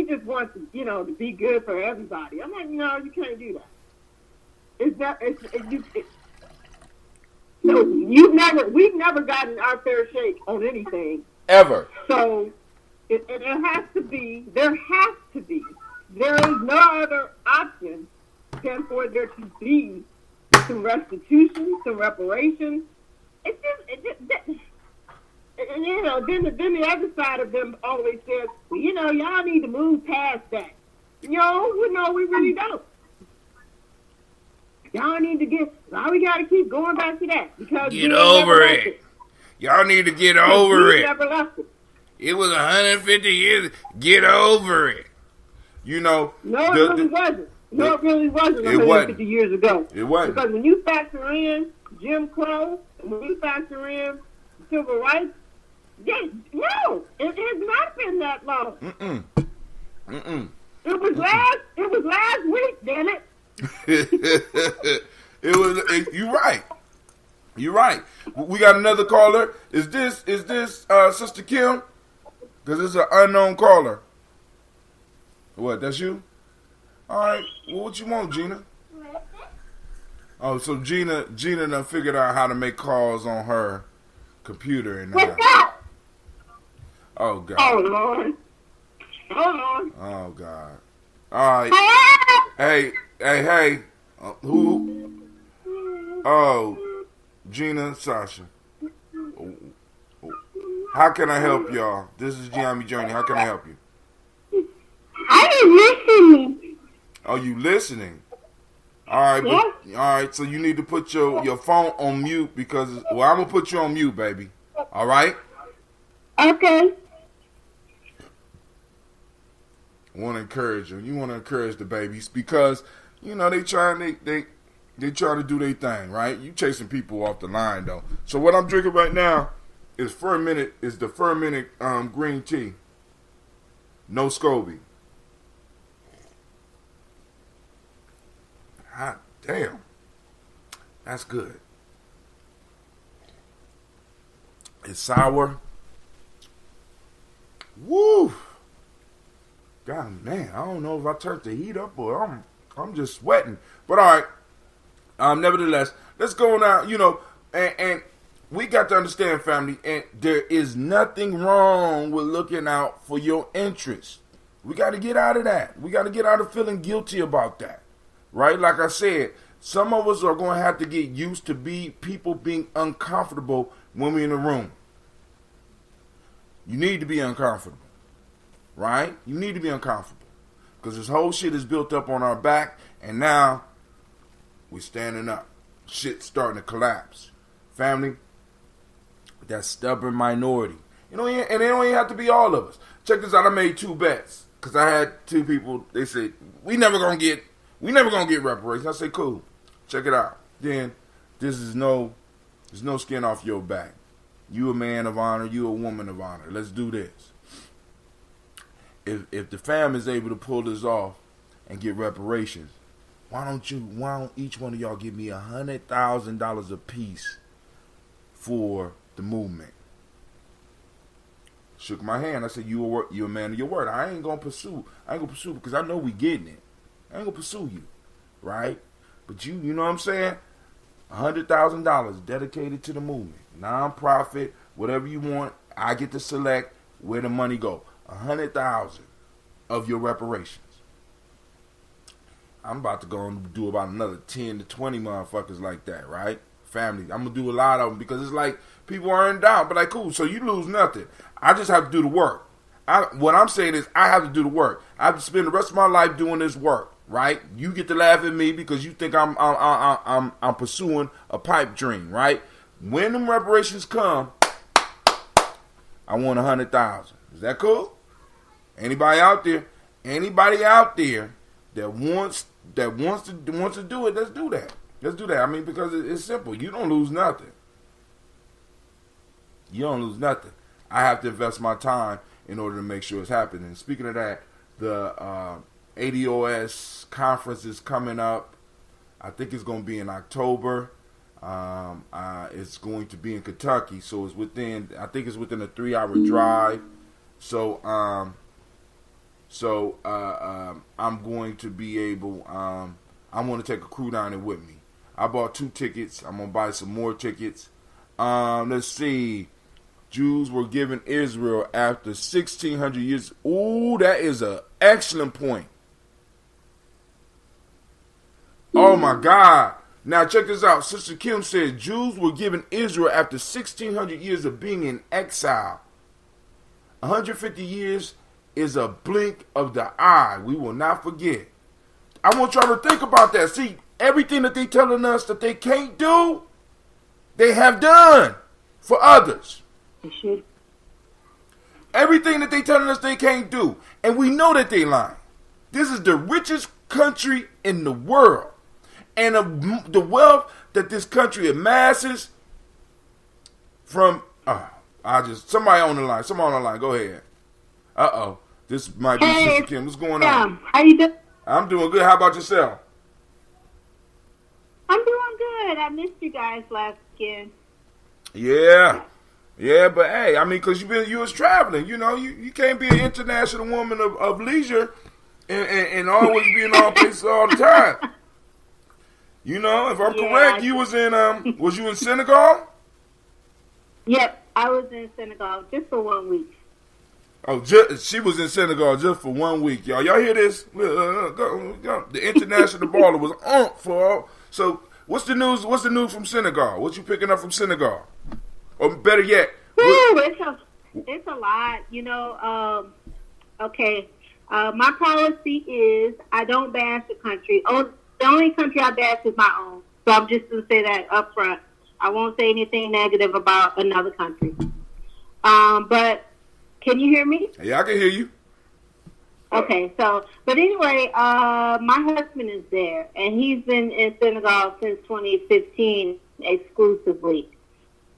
just wants to be good for everybody. I'm like, no, you can't do that. We've never gotten our fair shake on anything ever. So there has to be. There is no other option than for there to be some restitution, some reparations. Then the other side of them always says, well, y'all need to move past that. No, we really don't. Y'all need to we got to keep going back to that because get over it. Y'all need to get over it. Never left it. It was 150 years. Get over it. No, it really wasn't. No, it really wasn't 150 years ago. It wasn't. Because when you factor in Jim Crow, and when you factor in civil rights, it has not been that long. It was last week, damn it. You're right. We got another caller. Is this Sister Kim? Because it's an unknown caller. What? That's you? All right. Well, what you want, Gina? Oh, so Gina done figured out how to make calls on her computer and what's up? Oh God. Oh Lord. Oh Lord. Oh God. All right. Hey. Who? Oh, Gina, Sasha. How can I help y'all? This is Gye-Nyame Journey. How can I help you? I'm listening. Oh, you listening? All right, all right. So you need to put your phone on mute because I'm gonna put you on mute, baby. All right. Okay. I want to encourage you. You want to encourage the babies because they try to do their thing, right? You chasing people off the line though. So what I'm drinking right now is the fermented green tea. No SCOBY. Hot damn. That's good. It's sour. Woo! God, man, I don't know if I turned the heat up or I'm just sweating. But all right. Nevertheless, let's go now. And we got to understand, family, and there is nothing wrong with looking out for your interests. We got to get out of that. We got to get out of feeling guilty about that, right? Like I said, some of us are going to have to get used to people being uncomfortable when we're in a room. You need to be uncomfortable, right? You need to be uncomfortable because this whole shit is built up on our back, and now we're standing up. Shit's starting to collapse. Family, that stubborn minority. And it don't even have to be all of us. Check this out. I made 2 bets because I had 2 people. They said we never gonna get reparations. I say cool. Check it out. Then there's no skin off your back. You a man of honor. You a woman of honor. Let's do this. If the fam is able to pull this off and get reparations, why don't each one of y'all give me $100,000 a piece for the movement? Shook my hand. I said, you a man of your word. I ain't gonna pursue because I know we getting it. I ain't gonna pursue you, right? But you know what I'm saying? $100,000 dedicated to the movement, non-profit, whatever you want. I get to select where the money go. 100,000 of your reparations. I'm about to go and do about another 10 to 20 motherfuckers like that, right? Family. I'm going to do a lot of them because it's like people are in doubt. But like, cool, so you lose nothing. I just have to do the work. What I'm saying is I have to do the work. I have to spend the rest of my life doing this work, right? You get to laugh at me because you think I'm pursuing a pipe dream, right? When them reparations come, I want 100,000. Is that cool? Anybody out there that wants to do it, let's do that. Let's do that. I mean, because it's simple. You don't lose nothing. You don't lose nothing. I have to invest my time in order to make sure it's happening. Speaking of that, the ADOS conference is coming up. I think it's going to be in October. It's going to be in Kentucky, so it's within. I think it's within a 3-hour drive. So, I'm going to be able. I'm going to take a crew down there with me. I bought 2 tickets. I'm going to buy some more tickets. Let's see. Jews were given Israel after 1,600 years. Ooh, that is an excellent point. Oh my God. Now check this out. Sister Kim said Jews were given Israel after 1,600 years of being in exile. 150 years is a blink of the eye. We will not forget. I want y'all to think about that. See, everything that they telling us that they can't do, they have done for others. Everything that they telling us they can't do. And we know that they lying. This is the richest country in the world. And the wealth that this country amasses from somebody on the line. Somebody on the line. Go ahead. This might be Sister Kim. What's going on? How you doing? I'm doing good. How about yourself? I'm doing good. I missed you guys last weekend. Yeah, but hey, I mean, because you was traveling. You know, you can't be an international woman of leisure and always be in all places all the time. You know, if I'm correct, you was in was you in Senegal? Yep, I was in Senegal just for 1 week. Oh, she was in Senegal just for 1 week, y'all. Y'all hear this? Go. The international baller was on for all. So, what's the news? What's the news from Senegal? What you picking up from Senegal? Or better yet, it's a lot. You know. Okay. My policy is I don't bash the country. The only country I bash is my own. So I'm just going to say that up front. I won't say anything negative about another country. But can you hear me? Yeah, I can hear you. Okay, but anyway, my husband is there, and he's been in Senegal since 2015 exclusively.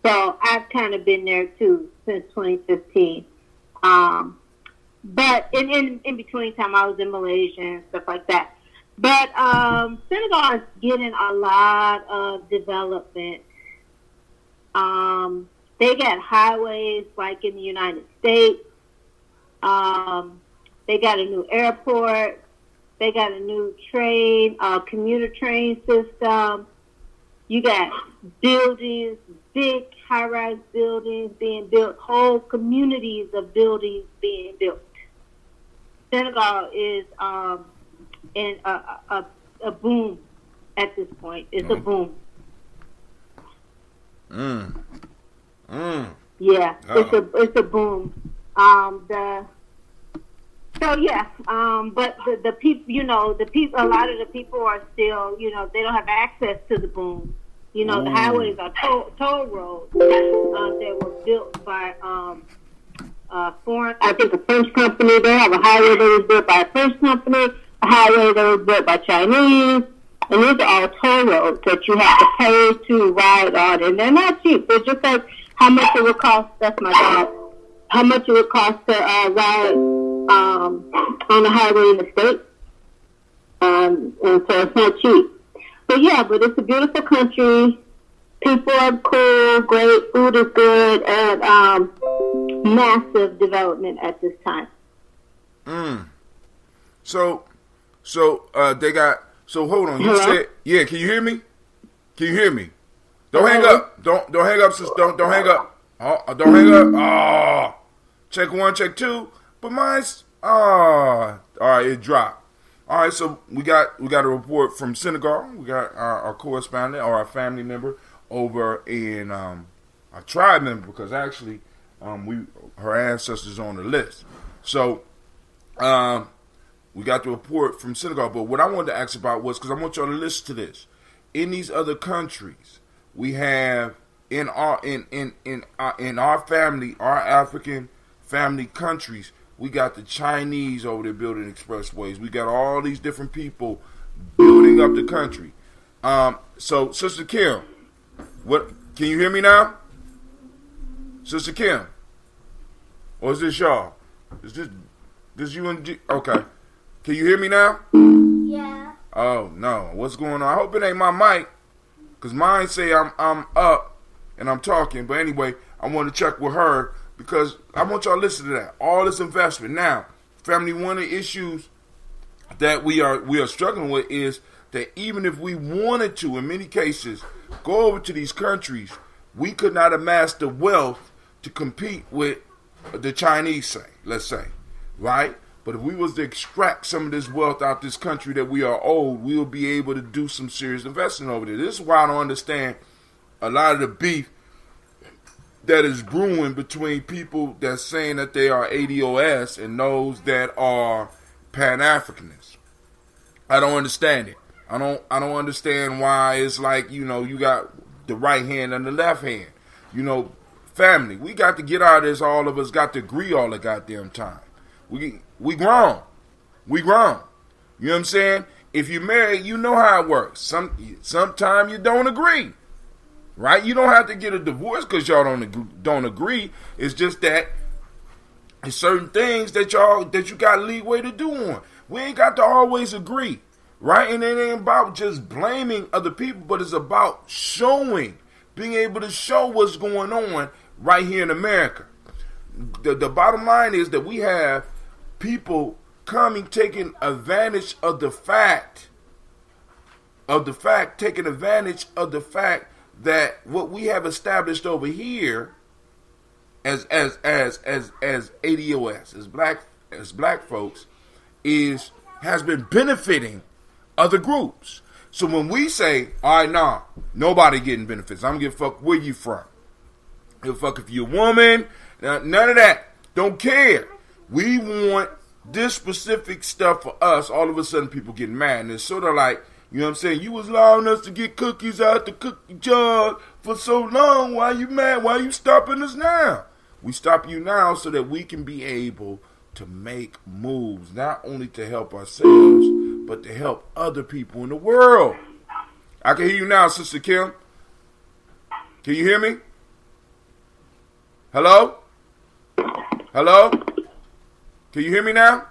So I've kind of been there too since 2015. But in between time, I was in Malaysia and stuff like that. But Senegal is getting a lot of development. They got highways like in the United States. They got a new airport. They got a new commuter train system. You got buildings, big high-rise buildings being built, whole communities of buildings being built. Senegal is in a boom at this point. It's a boom. Yeah, it's a boom. But the people, a lot of the people are still, they don't have access to the boom. The highways are toll roads that were built by I think a French company. They have a highway that was built by a French company, a highway that was built by Chinese, and these are all toll roads that you have to pay to ride on, and they're not cheap. They're just like how much it would cost. That's my God. How much it would cost to ride on the highway in the States, and so it's not cheap. But it's a beautiful country. People are cool, great, food is good, and massive development at this time. So they got. So hold on. You said, yeah. Can you hear me? Can you hear me? Don't hang up. Don't hang up. Sis. Don't hang up. Oh, don't hang up. Oh, check 1, check 2. But mine's all right. It dropped. All right. So we got a report from Senegal. We got our correspondent or our family member over in our tribe member, because actually her ancestors on the list. So we got the report from Senegal. But what I wanted to ask about was, because I want y'all to listen to this. In these other countries, we have in our family, our African family countries, we got the Chinese over there building expressways. We got all these different people building up the country. So Sister Kim, what can you hear me now? Sister Kim? Or is this y'all? Is this you and G? Okay. Can you hear me now? Yeah. Oh, no. What's going on? I hope it ain't my mic. Because mine say I'm up and I'm talking. But anyway, I want to check with her because I want y'all to listen to that. All this investment. Now, family, one of the issues that we are struggling with is that even if we wanted to, in many cases, go over to these countries, we could not amass the wealth to compete with the Chinese, say, let's say, right? But if we was to extract some of this wealth out this country that we are owed, we'll be able to do some serious investing over there. This is why I don't understand a lot of the beef that is brewing between people that's saying that they are ADOS and those that are Pan-Africanists. I don't understand it. I don't understand why it's like, you know, you got the right hand and the left hand. You know, family, we got to get out of this. All of us got to agree all the goddamn time. We grown. We grown. You know what I'm saying? If you're married, you know how it works. Sometimes you don't agree. Right? You don't have to get a divorce because y'all don't agree. It's just that there's certain things that you got leeway to do on. We ain't got to always agree. Right? And it ain't about just blaming other people, but it's about being able to show what's going on right here in America. The bottom line is that we have people taking advantage of the fact that what we have established over here as ADOS, as black folks, has been benefiting other groups. So when we say, all right, nah, nobody getting benefits. I don't give a fuck where you from. Give a fuck if you're a woman. None of that. Don't care. We want this specific stuff for us. All of a sudden people get mad. And it's sort of like, you know what I'm saying? You was allowing us to get cookies out the cookie jar for so long. Why you mad? Why you stopping us now? We stop you now so that we can be able to make moves, not only to help ourselves, but to help other people in the world. I can hear you now, Sister Kim. Can you hear me? Hello? Hello? Can you hear me now?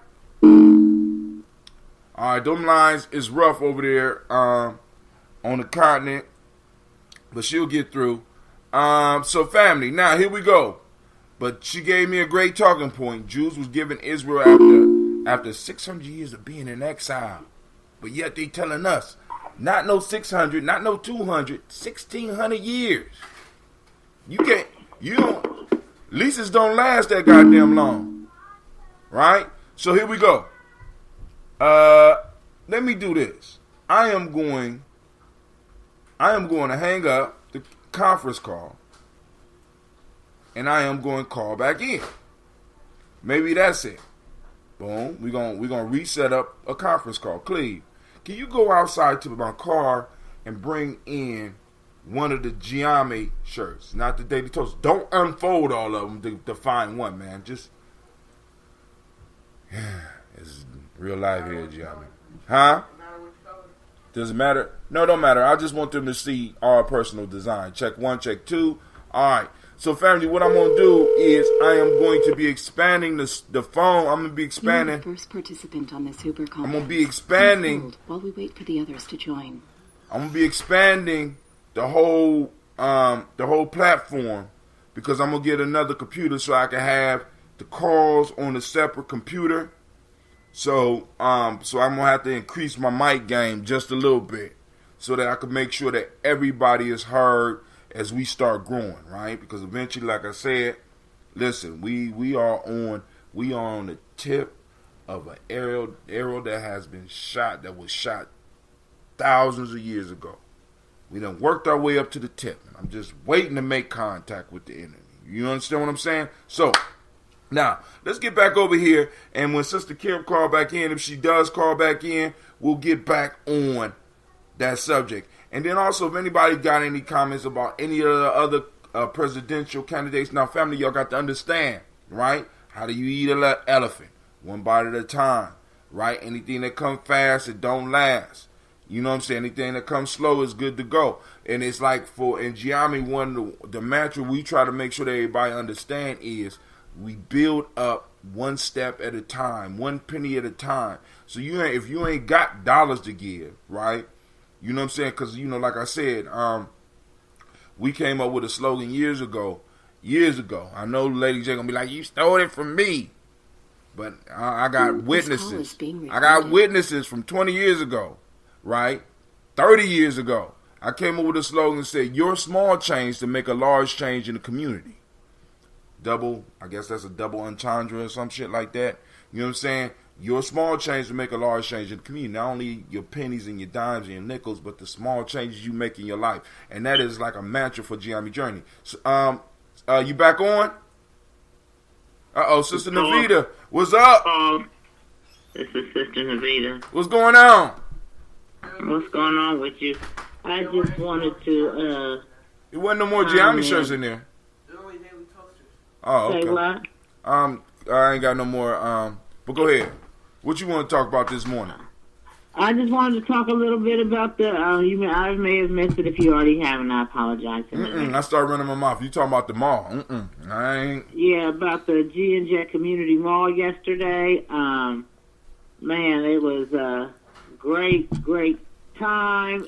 All right, them lines is rough over there on the continent, but she'll get through. So family, now here we go. But she gave me a great talking point. Jews was given Israel after 600 years of being in exile. But yet they telling us, not no 600, not no 200, 1,600 years. Leases don't last that goddamn long. Right? So here we go. Let me do this. I am going to hang up the conference call. And I am going to call back in. Maybe that's it. Boom. We're gonna reset up a conference call. Cleve, can you go outside to my car and bring in one of the Gye-Nyame shirts, not the Daily Toast? Don't unfold all of them to find one, man. Just it's real life here, Gye-Nyame. Huh? Does it matter? No, don't matter. I just want them to see our personal design. Check 1, check 2. All right. So, family, what I'm going to do is I am going to be expanding the phone. I'm going to be expanding. You're the first participant on this Uber call. I'm going to be expanding. While we wait for the others to join. I'm going to be expanding the whole platform because I'm going to get another computer so I can have the calls on a separate computer. So I'm going to have to increase my mic game just a little bit so that I can make sure that everybody is heard as we start growing, right? Because eventually, like I said, listen, we are on the tip of an arrow that was shot thousands of years ago. We done worked our way up to the tip. I'm just waiting to make contact with the enemy. You understand what I'm saying? So now let's get back over here, and when Sister Kim call back in, if she does call back in, we'll get back on that subject. And then also, if anybody got any comments about any of the other presidential candidates. Now, family, y'all got to understand, right? How do you eat an elephant? One bite at a time, right? Anything that comes fast, it don't last. You know what I'm saying? Anything that comes slow is good to go. And it's like in Gye-Nyame, one of the mantra we try to make sure that everybody understand is We build up one step at a time, one penny at a time. So if you ain't got dollars to give, right? You know what I'm saying? Because, like I said, we came up with a slogan years ago. I know Lady J gonna be like, you stole it from me. But I got witnesses. I got witnesses from 20 years ago, right? 30 years ago. I came up with a slogan that said, your small change to make a large change in the community. I guess that's a double entendre or some shit like that. You know what I'm saying? Your small change to make a large change in the community. Not only your pennies and your dimes and your nickels, but the small changes you make in your life. And that is like a mantra for Gye-Nyame Journey. So, you back on? Sister Navita, what's up? This is Sister Navita. What's going on? What's going on with you? I just wanted to, There wasn't no more Gye-Nyame shirts in there. Oh, okay. Say what? I ain't got no more, but go ahead. What you want to talk about this morning? I just wanted to talk a little bit about the, I may have missed it. If you already haven't, I apologize. I started running my mouth. You talking about the mall. I ain't. Yeah, about the G&J Community Mall yesterday. Man, it was a great time.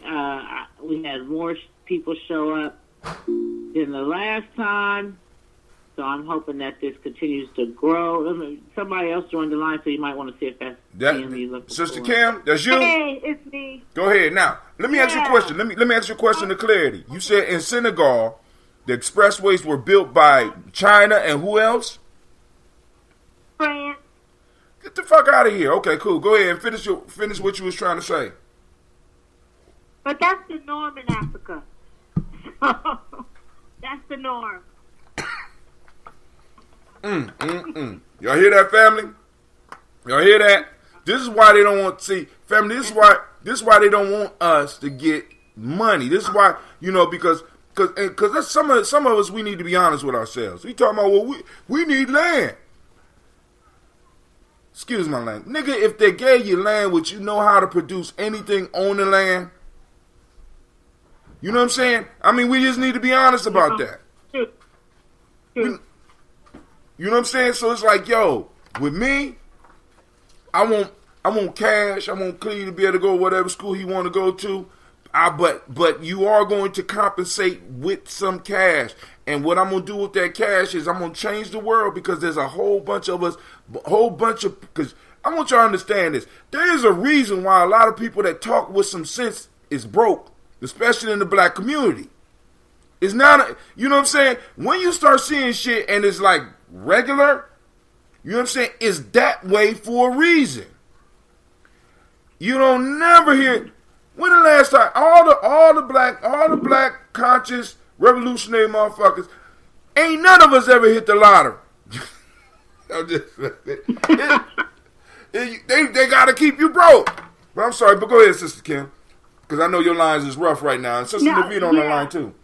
We had more people show up than the last time. So I'm hoping that this continues to grow. Somebody else joined the line, so you might want to see if that's Kim you look Sister for. Kim, that's you? Hey, it's me. Go ahead. Now, let me ask you a question. Let me ask you a question to clarity. You said in Senegal, the expressways were built by China and who else? France. Get the fuck out of here. Okay, cool. Go ahead and finish what you was trying to say. But that's the norm in Africa. That's the norm. Y'all hear that, family? Y'all hear that? This is why they don't want family. This is why they don't want us to get money. This is why, because that's some of us. We need to be honest with ourselves. We talking about, well, we need land. Excuse my language, nigga. If they gave you land, would you know how to produce anything on the land? You know what I'm saying? I mean, we just need to be honest about that. You know what I'm saying? So it's like, yo, with me, I want cash. I want Cleve to be able to go whatever school he want to go to. But you are going to compensate with some cash. And what I'm going to do with that cash is I'm going to change the world, because there's a whole bunch of us, because I want y'all to understand this. There is a reason why a lot of people that talk with some sense is broke, especially in the black community. It's not, you know what I'm saying? When you start seeing shit and it's like regular, you know what I'm saying? It's that way for a reason. You don't never hear. When the last time all the black conscious revolutionary motherfuckers, ain't none of us ever hit the lottery. They gotta keep you broke. But I'm sorry, but go ahead, Sister Kim, because I know your lines is rough right now, and Sister Navita on the line too.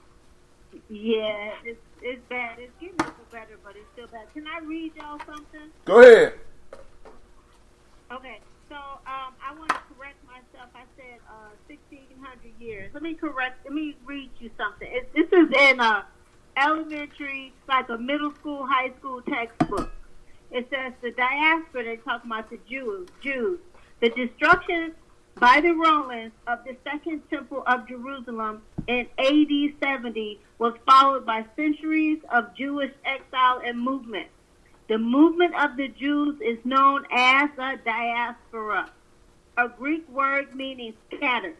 Yeah, it's bad. It's getting a little better, but it's still bad. Can I read y'all something? Go ahead. Okay, so I want to correct myself. I said 1,600 years. Let me read you something. This is in elementary, like a middle school, high school textbook. It says the diaspora, they're talking about the Jews. The destruction by the Romans of the Second Temple of Jerusalem in AD 70 was followed by centuries of Jewish exile and movement. The movement of the Jews is known as a diaspora, a Greek word meaning scattered.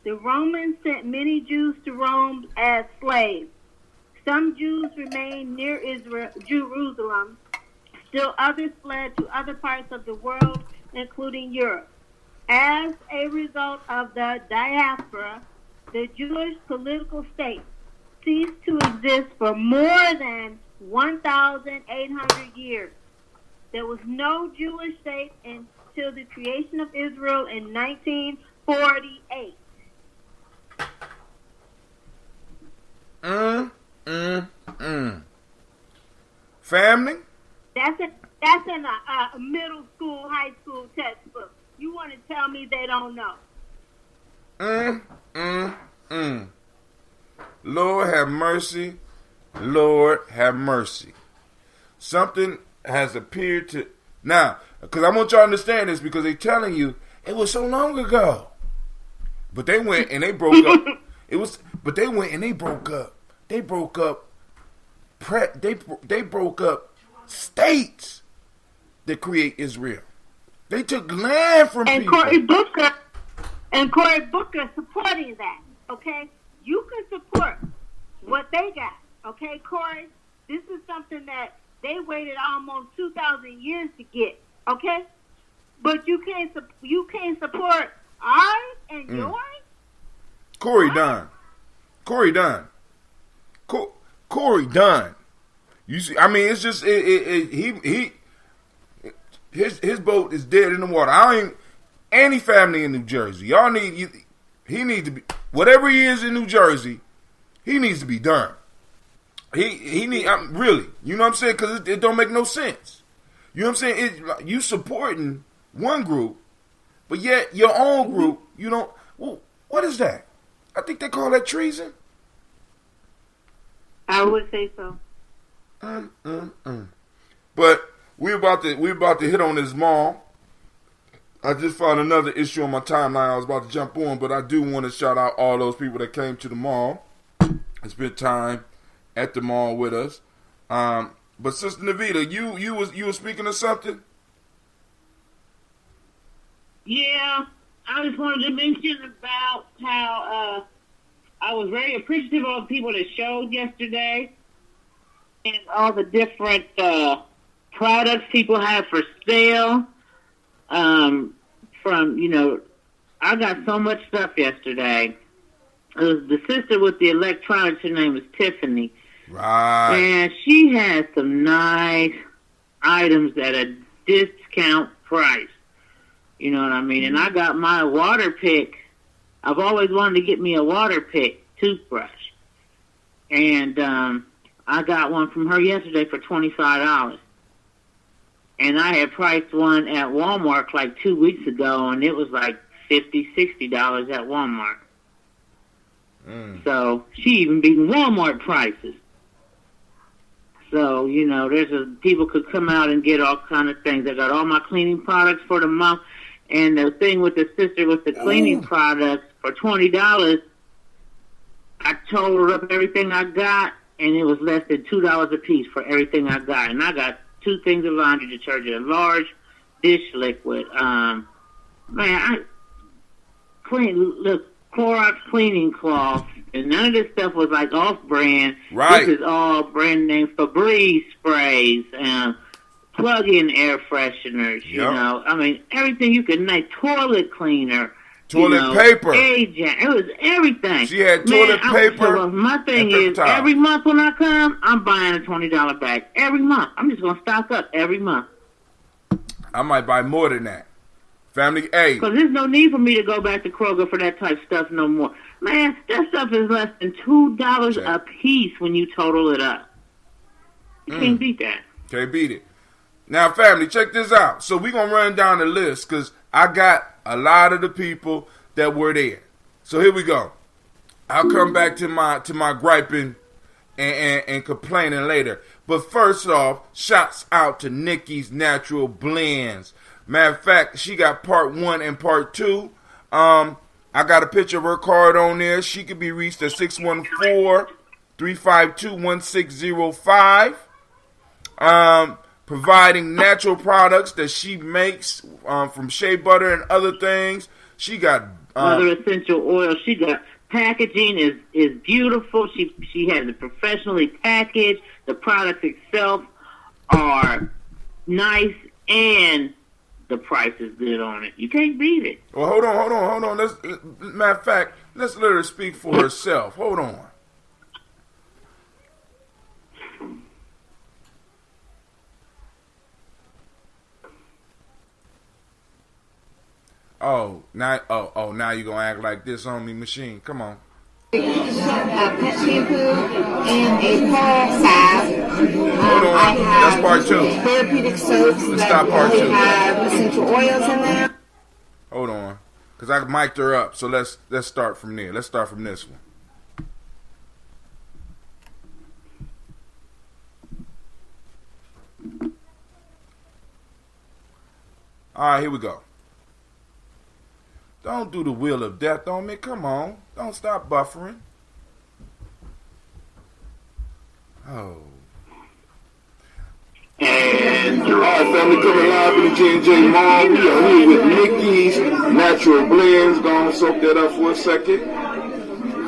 The Romans sent many Jews to Rome as slaves. Some Jews remained near Jerusalem. Still others fled to other parts of the world, including Europe. As a result of the diaspora, the Jewish political state ceased to exist for more than 1,800 years. There was no Jewish state until the creation of Israel in 1948. Family? That's in a middle school, high school textbook. You want to tell me they don't know? Lord have mercy. Lord have mercy. something has appeared to now. Because I want y'all to understand this, because they're telling you it was so long ago, but they went and they broke up. But they went and they broke up. They broke up. They broke up states that create Israel. They took land from and people. Cory Booker supporting that. Okay, you can support what they got. Okay, Cory, this is something that they waited almost 2,000 years to get. Okay, but you can't support ours and yours. Cory done. Cory done. Cory done. You see, I mean, it's just his boat is dead in the water. I ain't any family in New Jersey. He needs to be, whatever he is in New Jersey, he needs to be done. He need, really, you know what I'm saying? Because it don't make no sense. You know what I'm saying? You supporting one group, but yet your own group, you don't. Well, what is that? I think they call that treason. I would say so. But we're about to hit on this mall. I just found another issue on my timeline I was about to jump on, but I do want to shout out all those people that came to the mall and spent time at the mall with us. But Sister Navita, you was speaking of something? Yeah, I just wanted to mention about how I was very appreciative of people that showed yesterday and all the different products people have for sale. I got so much stuff yesterday. It was the sister with the electronics. Her name is Tiffany. Right. And she has some nice items at a discount price. You know what I mean? And I got my water pick. I've always wanted to get me a water pick toothbrush. And I got one from her yesterday for $25. And I had priced one at Walmart like 2 weeks ago, and it was like $50, $60 at Walmart. So she even beat Walmart prices. So, you know, people could come out and get all kind of things. I got all my cleaning products for the month. And the thing with the sister with the cleaning products, for $20, I totaled up everything I got, and it was less than $2 a piece for everything I got. And I got 2 things of laundry detergent, a large dish liquid. Clorox cleaning cloth, and none of this stuff was like off-brand. Right. This is all brand name Febreze sprays, plug-in air fresheners. You know, I mean everything you could make. Toilet cleaner, toilet paper, agent. It was everything. She had toilet paper. So my thing is, every month when I come, I'm buying a $20 bag. Every month, I'm just gonna stock up every month. I might buy more than that. Family A. Because there's no need for me to go back to Kroger for that type of stuff no more. Man, that stuff is less than $2 a piece when you total it up. You can't beat that. Can't beat it. Now, family, check this out. So we're going to run down the list because I got a lot of the people that were there. So here we go. I'll come back to my griping and complaining later. But first off, shouts out to Nikki's Natural Blends. Matter of fact, she got part 1 and part 2. I got a picture of her card on there. She could be reached at 614-352-1605. Providing natural products that she makes from shea butter and other things. She got other essential oils. She got packaging is beautiful. She has it professionally packaged. The products itself are nice, and the price is good on it. You can't beat it. Well, hold on. Matter of fact, let's let her speak for herself. Hold on. Now you're gonna act like this on me, machine. Come on. Pet shampoo and a pearl salve. Hold on. That's part 2. Therapeutic soaps. Let's stop part 2. Have essential oils in there. Hold on, because I mic'd her up. So let's start from there. Let's start from this one. All right, here we go. Don't do the wheel of death on me. Come on. Don't stop buffering. Oh. And all right, family, coming live from the G&J Mall. We are here with Nikki's Natural Blends. Go on, soak that up for a second.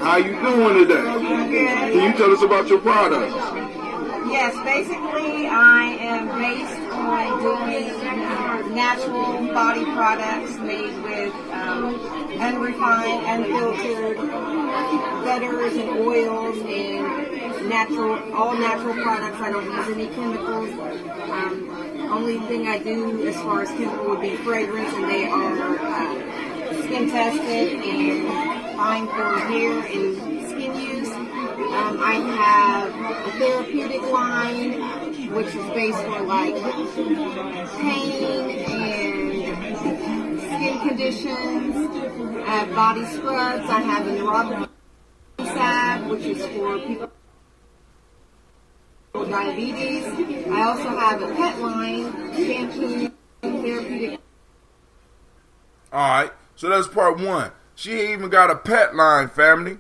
How you doing today? Can you tell us about your products? Yes, basically I am based on doing natural body products made with unrefined, unfiltered butters and oils and all natural products. I don't use any chemicals. Only thing I do as far as chemical would be fragrance, and they are skin tested and fine for hair and skin use. I have a therapeutic line, which is based on like pain and skin conditions. I have body scrubs. I have a neuropathy salve, which is for people with diabetes. I also have a pet line, shampoo, therapeutic. All right, so that's part one. She even got a pet line, family.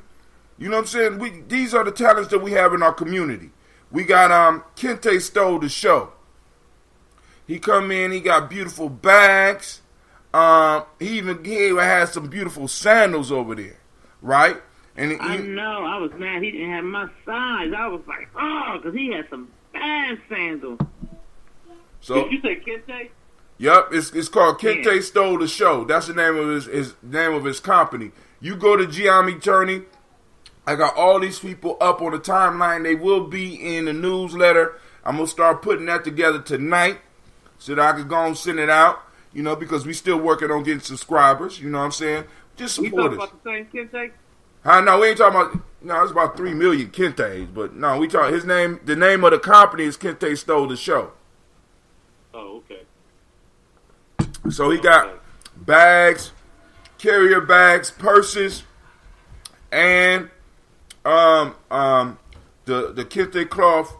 You know what I'm saying? These are the talents that we have in our community. We got Kente stole the show. He come in, he got beautiful bags. He even has some beautiful sandals over there, right? And I know. I was mad he didn't have my size. I was like, oh, because he had some bad sandals. So did you say Kente? Yep, it's called Kente Stole the Show. That's the name of his name of his company. You go to Gye-Nyame Journey. I got all these people up on the timeline. They will be in the newsletter. I'm going to start putting that together tonight so that I can go and send it out, you know, because we still working on getting subscribers, you know what I'm saying? Just support us. You talking about the same Kente? No, we ain't talking about, no, it's about 3 million Kentes, but no, we talking, the name of the company is Kente Stole the Show. Oh, okay. So he got bags, carrier bags, purses, and the kente cloth.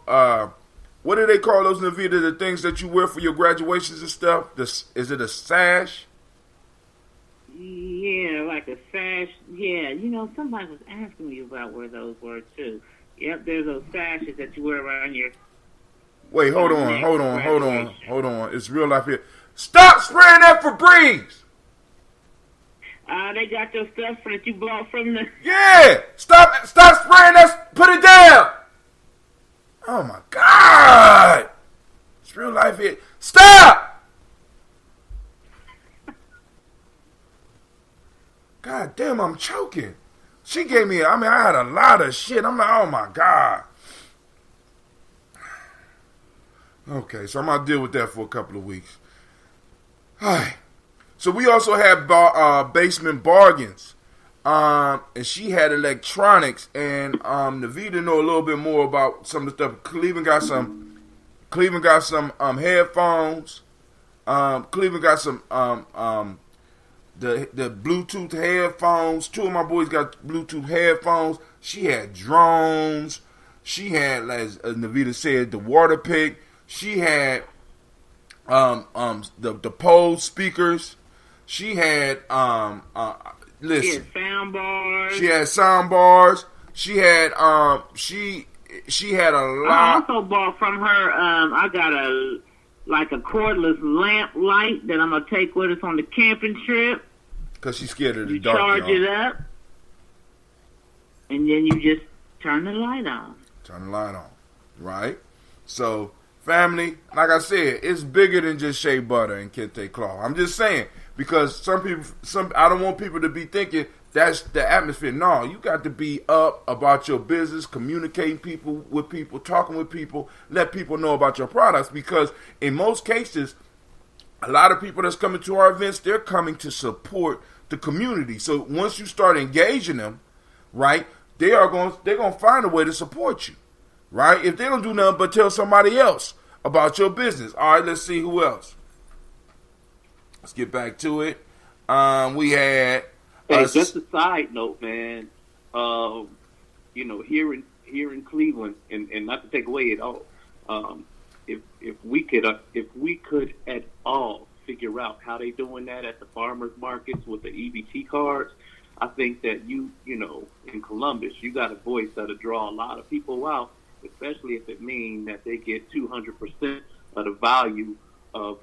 What do they call those, Navita? The things that you wear for your graduations and stuff. Is it a sash? Yeah, like a sash. Yeah, you know, somebody was asking me about where those were too. Yep, there's those sashes that you wear around your. Wait, hold on. It's real life here. Stop spraying that Febreze. They got your stuff that you bought from the. Yeah, stop spraying that. Put it down. Oh my God, it's real life here. Stop. God damn, I'm choking. She gave me. I had a lot of shit. I'm like, oh my God. Okay, so I'm gonna deal with that for a couple of weeks. All right. So we also have Basement Bargains, and she had electronics, and Navita know a little bit more about some of the stuff. Cleveland got some headphones. Cleveland got some the Bluetooth headphones. Two of my boys got Bluetooth headphones. She had drones. She had, as Navita said, the water pick. She had the Pole speakers. She had listen. She had sound bars. She had sound bars. She had she had a lot. I also bought from her. I got a cordless lamp light that I'm gonna take with us on the camping trip. Cause she's scared of the you dark. Charge it up, and then you just turn the light on. Turn the light on, right? So, family, like I said, it's bigger than just shea butter and kente cloth. I'm just saying. Because I don't want people to be thinking that's the atmosphere. No, you got to be up about your business, communicating with people, talking with people, let people know about your products. Because in most cases, a lot of people that's coming to our events, they're coming to support the community. So once you start engaging them, right, they're gonna find a way to support you, right? If they don't do nothing but tell somebody else about your business. All right, let's see who else. Let's get back to it. We had. Just a side note, man. You know, here in Cleveland, and not to take away at all. If we could at all figure out how they doing that at the farmers markets with the EBT cards. I think that you know, in Columbus, you got a voice that'll draw a lot of people out, especially if it means that they get 200% of the value of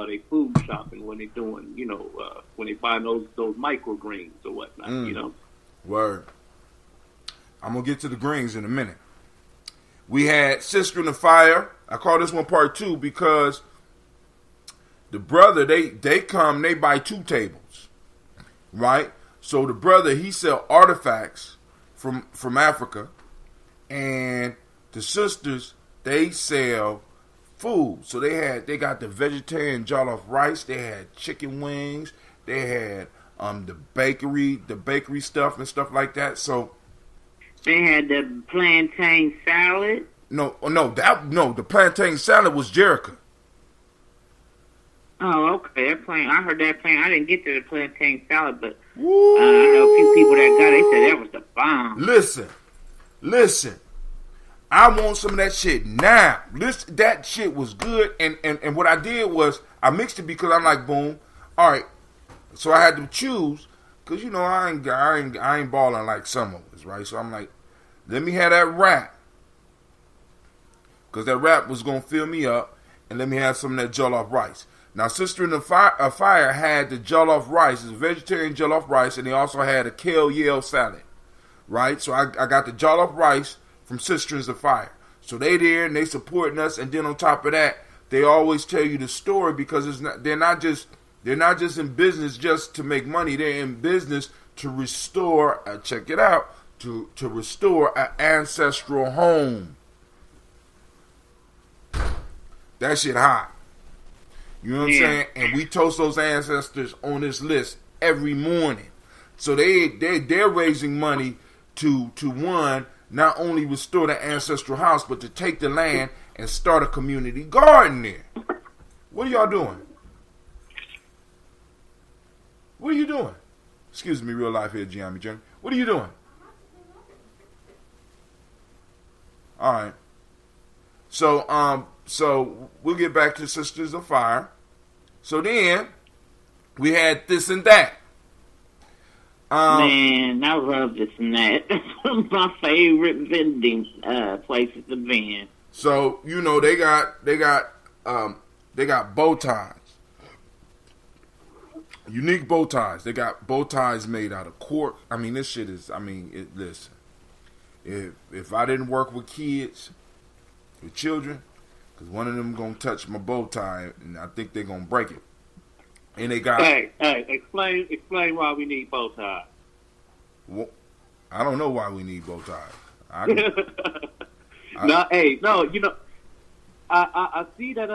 their food shopping when they're doing, you know, when they buy those microgreens or whatnot, you know. Word. I'm going to get to the greens in a minute. We had Sister in the Fire. I call this one part 2 because the brother, they buy 2 tables, right? So the brother, he sell artifacts from Africa, and the sisters, they sell food. So they got the vegetarian jollof rice, they had chicken wings, they had the bakery stuff and stuff like that. So they had the plantain salad. No, the plantain salad was Jerica. Oh, okay. I heard that I didn't get to the plantain salad, but I know a few people that got it. They said that was the bomb. Listen. I want some of that shit now. That shit was good, and what I did was I mixed it because I'm like, boom, all right. So I had to choose because you know I ain't balling like some of us, right? So I'm like, let me have that wrap because that wrap was gonna fill me up, and let me have some of that jollof rice. Now, Sister in the Fire had the jollof rice, it's a vegetarian jollof rice, and they also had a kale yale salad, right? So I got the jollof rice from Sister in the Fire. So they there and they supporting us, and then on top of that, they always tell you the story because they're not just in business just to make money. They're in business to restore. Check it out, to restore an ancestral home. That shit hot. You know what I'm saying? And we toast those ancestors on this list every morning. So they're raising money to one, not only restore the ancestral house, but to take the land and start a community garden there. What are y'all doing? What are you doing? Excuse me, real life here, Gye-Nyame Jr. What are you doing? All right. So we'll get back to Sisters of Fire. So then we had this and that. Man, I love this and that. That's one of my favorite vending places to be in. So you know they got bow ties, unique bow ties. They got bow ties made out of cork. I mean, this shit is. Listen, if I didn't work with kids, with children. Because one of them gonna touch my bow tie, and I think they're gonna break it. And they got. Hey, explain why we need bow ties. Well, I don't know why we need bow ties. You know, I see that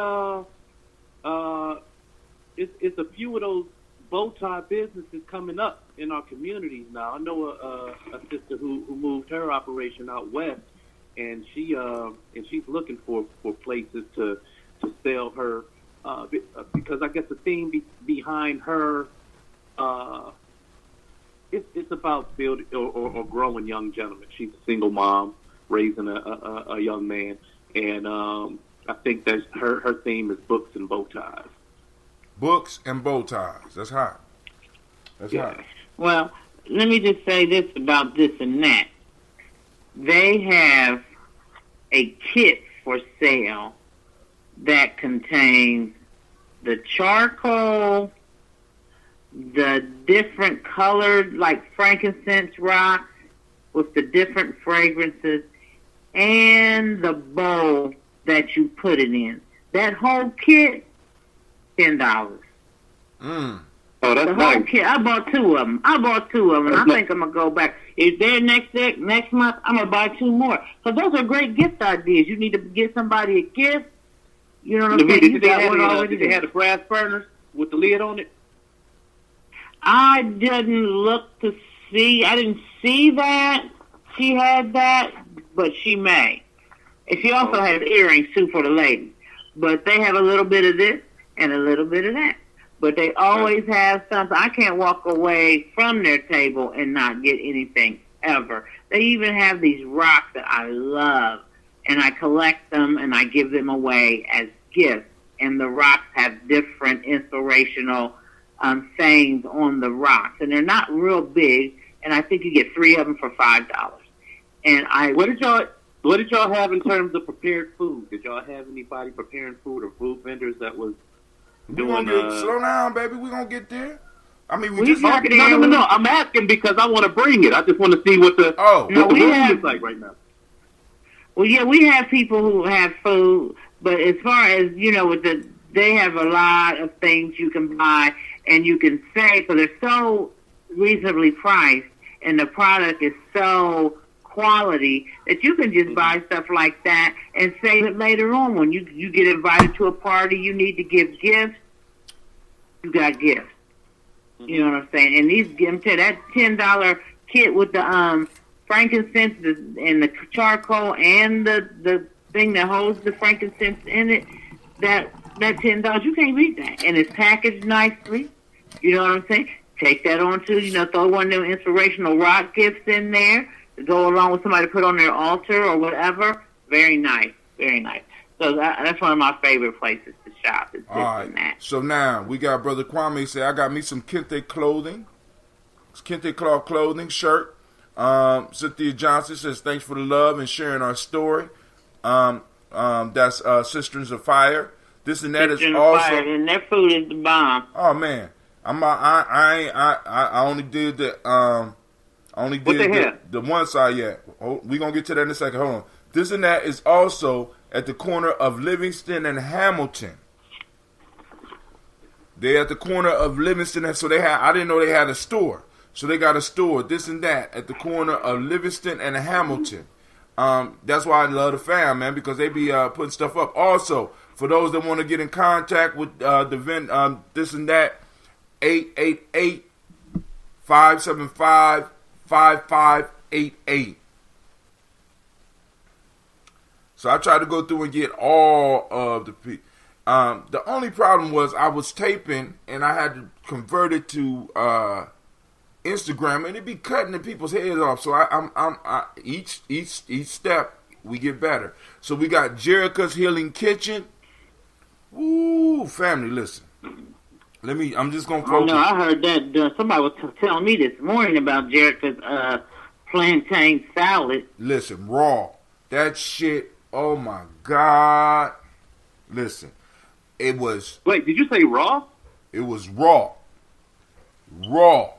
it's a few of those bow tie businesses coming up in our communities now. I know a sister who moved her operation out west. And she's looking for places to sell her because I guess the theme behind her it's about building or growing young gentlemen. She's a single mom raising a young man, and I think that her theme is books and bow ties. Books and bow ties. That's hot. That's hot. Well, let me just say this about this and that. They have a kit for sale that contains the charcoal, the different colored, like frankincense rocks with the different fragrances, and the bowl that you put it in. That whole kit, $10. Oh, that's the nice. whole kit. I bought 2 of them. And I think I'm going to go back. If they're next month, I'm going to buy 2 more. Because those are great gift ideas. You need to get somebody a gift. You know what I'm saying? Did they have the brass burners with the lid on it? I didn't look to see. I didn't see that she had that, but she may. And she also has earrings, too, for the ladies. But they have a little bit of this and a little bit of that. But they always have something. I can't walk away from their table and not get anything ever. They even have these rocks that I love, and I collect them and I give them away as gifts and the rocks have different inspirational sayings on the rocks, and they're not real big. And I think you get 3 of them for $5. And what did y'all have in terms of prepared food? Did y'all have anybody preparing food or food vendors that was doing? Slow down, baby. We're gonna get there. I mean, No. I'm asking because I want to bring it. I just want to see what the room is like right now. Well, yeah, we have people who have food, but as far as they have a lot of things you can buy and you can save, so they're so reasonably priced, and the product is so quality that you can just buy stuff like that and save it later on when you get invited to a party. You need to give gifts. You got gifts. You know what I'm saying? And that $10 kit with the frankincense and the charcoal and the thing that holds the frankincense in it, that $10, you can't beat that. And it's packaged nicely. You know what I'm saying? Take that on too. Throw one of them inspirational rock gifts in there to go along with somebody to put on their altar or whatever. Very nice. Very nice. So that's one of my favorite places to shop. All right. That. So now we got Brother Kwame say, I got me some Kente clothing. It's Kente cloth clothing shirt. Cynthia Johnson says, thanks for the love and sharing our story. That's Sisters of Fire. This and that Sisters is also. Fire, and their food is the bomb. Oh man, I only did the the one side yet. We gonna get to that in a second. Hold on. This and that is also at the corner of Livingston and Hamilton. They're at the corner of Livingston, and so I didn't know they had a store. So they got a store, this and that, at the corner of Livingston and Hamilton. That's why I love the fam, man, because they be putting stuff up. Also, for those that want to get in contact with the this and that, 888-575-5588. So I tried to go through and get all of the people. The only problem was I was taping and I had to convert it to Instagram, and it'd be cutting the people's heads off. So I each step we get better. So we got Jerica's Healing Kitchen. Woo, family, listen. I'm just gonna focus. No, I heard that somebody was telling me this morning about Jerica's plantain salad. Listen, raw. That shit. Oh my God. Listen, it was. Wait, did you say raw? It was raw. Raw.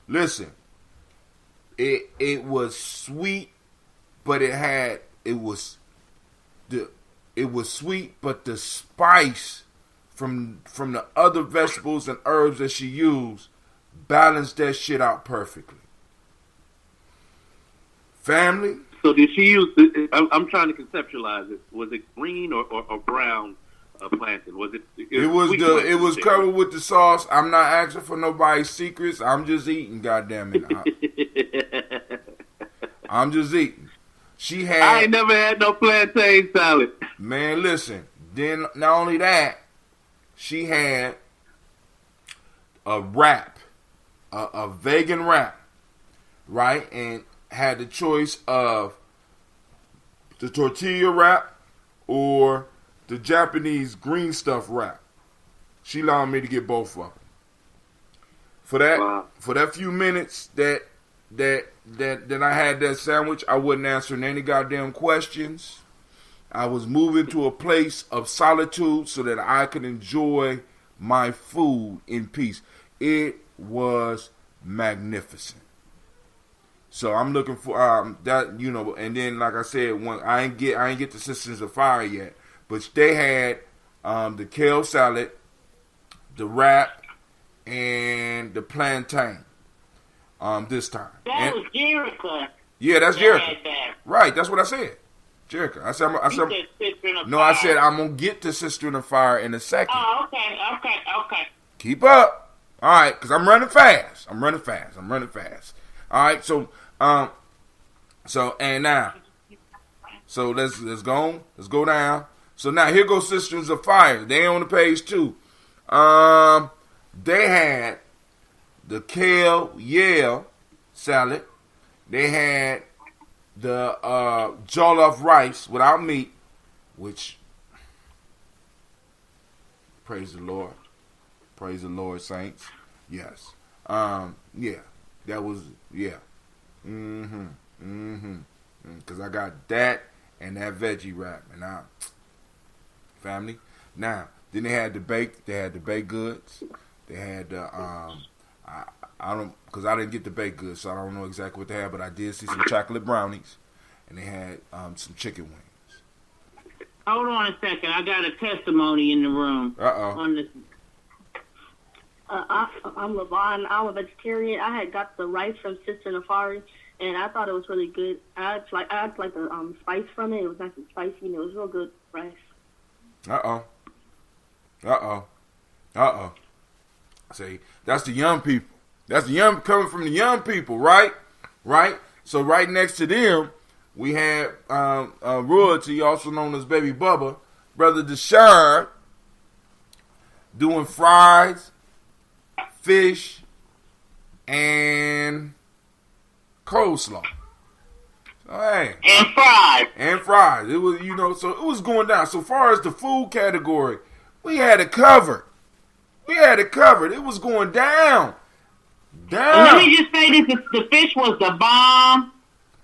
Listen, it was sweet, but it was sweet, but the spice from the other vegetables and herbs that she used balanced that shit out perfectly. Family. So did she use? I'm trying to conceptualize it. Was it green or brown plantain? Was it? It was covered with the sauce. I'm not asking for nobody's secrets. I'm just eating. Goddamn it! I'm just eating. I ain't never had no plantain salad. Man, listen. Then not only that, she had a wrap, a vegan wrap, right? And had the choice of the tortilla wrap or the Japanese green stuff wrap. She allowed me to get both of them. For that few minutes that I had that sandwich, I wasn't answering any goddamn questions. I was moving to a place of solitude so that I could enjoy my food in peace. It was magnificent. So I'm looking for that, and then like I said, when I ain't get the Sisters of Fire yet, but they had the kale salad, the wrap, and the plantain. This time. That was Jerica. Yeah, that's Jerica. Right, that's what I said. Jerica. I said I'm gonna get to Sister in the Fire in a second. Oh, okay. Keep up. All right, because I'm running fast. All right, so and now, so let's go down. So now here goes Sisters of Fire. They on the page too. They had the kale salad. They had the jollof rice without meat, which Praise the Lord. Praise the Lord, saints. Yes. Yeah. That was, yeah. Because I got that and that veggie wrap. And family. Now, then they had the baked goods. They had the, because I didn't get the baked goods, so I don't know exactly what they had, but I did see some chocolate brownies. And they had some chicken wings. Hold on a second. I got a testimony in the room. Uh-oh. On this. I'm Levon. I'm a vegetarian. I had got the rice from Sister Nafari, and I thought it was really good. I like the spice from it. It was nice and spicy, and it was real good rice. See, that's the young people. That's the young coming from the young people, right? Right. So right next to them, we had royalty, also known as Baby Bubba, Brother Deshaun, doing fries, fish, and coleslaw. So, hey, and fries. It was, so it was going down. So far as the food category, we had it covered. It was going down. Let me just say this: the fish was the bomb.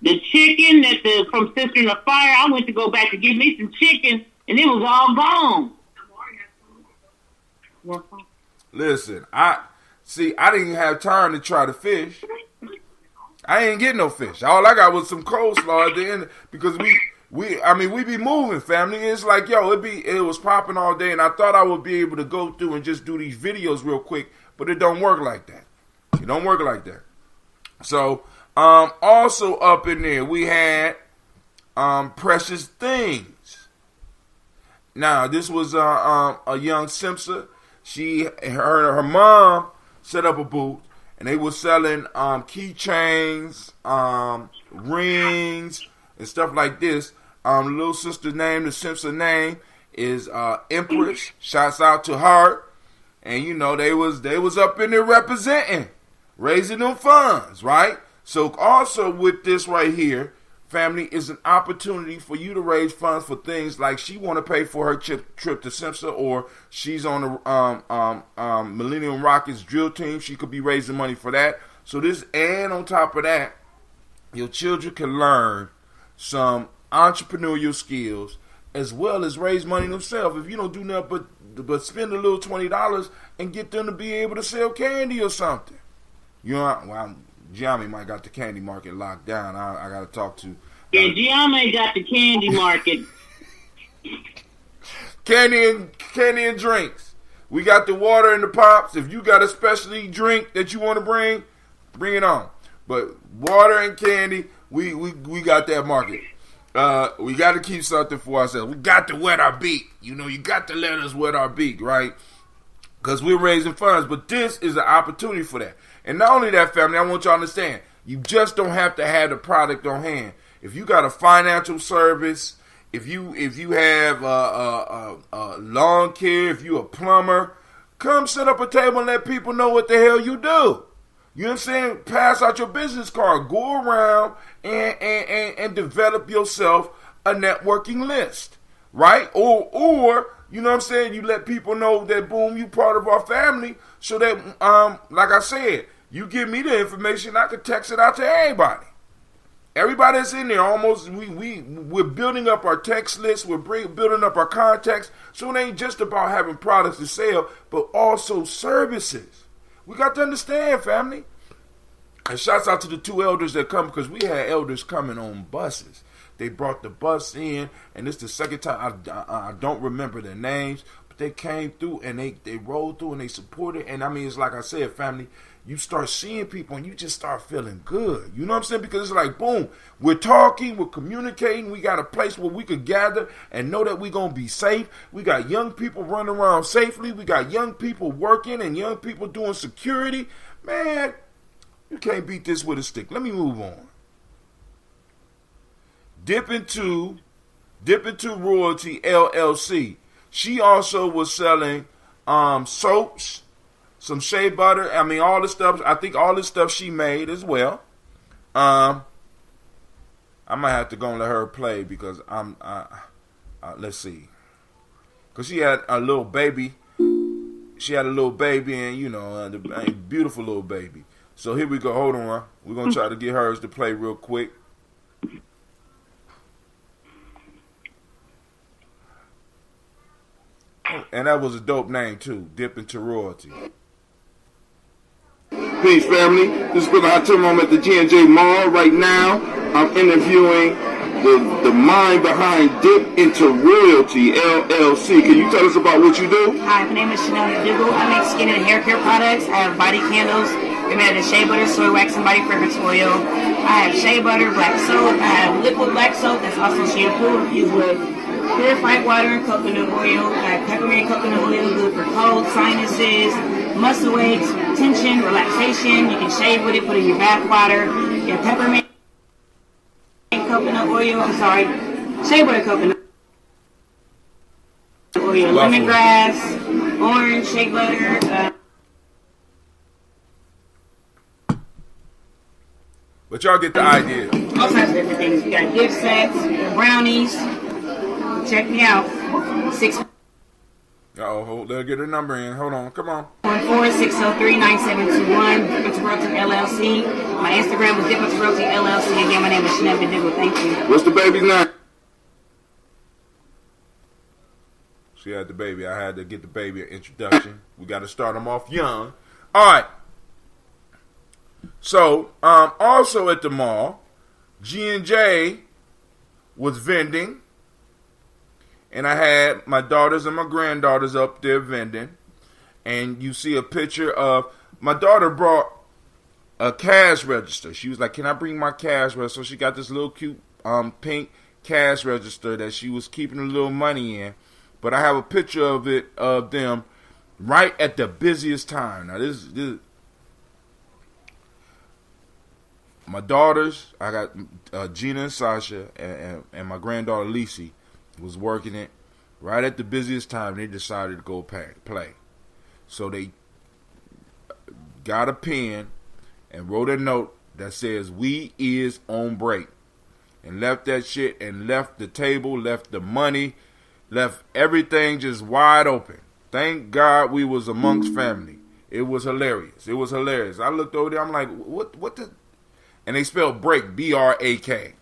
The chicken from Sister in the Fire, I went to go back to get me some chicken, and it was all gone. Listen, I didn't have time to try the fish. I ain't get no fish. All I got was some coleslaw at the end because we be moving, family. It's like, it was popping all day, and I thought I would be able to go through and just do these videos real quick, but it don't work like that. It don't work like that. So, also up in there, we had Precious Things. Now, this was a young Simpson. Her mom set up a booth, and they were selling keychains, rings, and stuff like this. Little sister's name, the Simpson name, is Empress. Shouts out to her. And they was up in there representing, raising them funds, right? So also with this right here, family, is an opportunity for you to raise funds for things like she want to pay for her trip to Simpson, or she's on the Millennium Rockets drill team. She could be raising money for that. So this, and on top of that, your children can learn some entrepreneurial skills as well as raise money themselves. If you don't do nothing but spend a little $20 and get them to be able to sell candy or something. Gye-Nyame might got the candy market locked down. I got to talk to. Yeah, Gye-Nyame got the candy market. Candy and drinks. We got the water and the pops. If you got a specialty drink that you want to bring it on. But water and candy, we got that market. We got to keep something for ourselves. We got to wet our beak. You got to let us wet our beak, right? Because we're raising funds. But this is an opportunity for that. And not only that, family, I want y'all to understand, you just don't have to have the product on hand. If you got a financial service, if you have lawn care, if you a plumber, come set up a table and let people know what the hell you do. You know what I'm saying? Pass out your business card. Go around and develop yourself a networking list, right? Or you know what I'm saying? You let people know that, boom, you part of our family, so that, like I said, you give me the information, I can text it out to everybody. Everybody that's in there, almost, we're building up our text list, we're building up our contacts, so it ain't just about having products to sell, but also services. We got to understand, family. And shouts out to the two elders that come, because we had elders coming on buses. They brought the bus in, and this is the second time, I don't remember their names, but they came through, and they rolled through, and they supported, and I mean, it's like I said, family, you start seeing people, and you just start feeling good. You know what I'm saying? Because it's like, boom, we're talking, we're communicating, we got a place where we could gather and know that we're going to be safe. We got young people running around safely. We got young people working and young people doing security. Man, you can't beat this with a stick. Let me move on. Dip into Royalty LLC. She also was selling soaps, some shea butter. I mean, all the stuff. I think all the stuff she made as well. I might have to go and let her play because let's see, because she had a little baby she had a little baby, and a beautiful little baby. So here we go. Hold on, we're gonna try to get hers to play real quick. And that was a dope name too, Dip into Royalty. Peace, family. This is Brother Hatim. I'm at the G&J Mall right now. I'm interviewing the mind behind Dip into Royalty, LLC. Can you tell us about what you do? Hi, my name is Chanel McDougal. I make skin and hair care products. I have body candles. They're made out of shea butter, soy wax, and body fragrance oil. I have shea butter, black soap. I have liquid black soap that's also shampoo infused with purified water and coconut oil. I have peppermint coconut oil, good for cold, sinuses, muscle aches, tension, relaxation. You can shave with it, put it in your bath water. You have peppermint coconut oil. Shea butter coconut oil, lemongrass, orange shea butter. But y'all get the idea. All types of different things. You got gift sets, brownies. Check me out. Hold, let's get her number in. Hold on, come on. 14603-9721. Dip into Royalty LLC. My Instagram is Dip into Royalty LLC. Again, my name is Chanel McDougal. Thank you. What's the baby's name? She had the baby. I had to get the baby an introduction. We got to start them off young. All right. So, also at the mall, G&J was vending. And I had my daughters and my granddaughters up there vending. And you see a picture of, my daughter brought a cash register. She was like, can I bring my cash register? So she got this little cute pink cash register that she was keeping a little money in. But I have a picture of it, of them, right at the busiest time. Now this my daughters, I got Gina and Sasha, and my granddaughter Lisi was working it right at the busiest time. They decided to go play. So they got a pen and wrote a note that says, "We is on break," and left that shit, and left the table, left the money, left everything just wide open. Thank God we was amongst family. It was hilarious. It was hilarious. I looked over there, I'm like, what the? And they spelled break, B-R-A-K.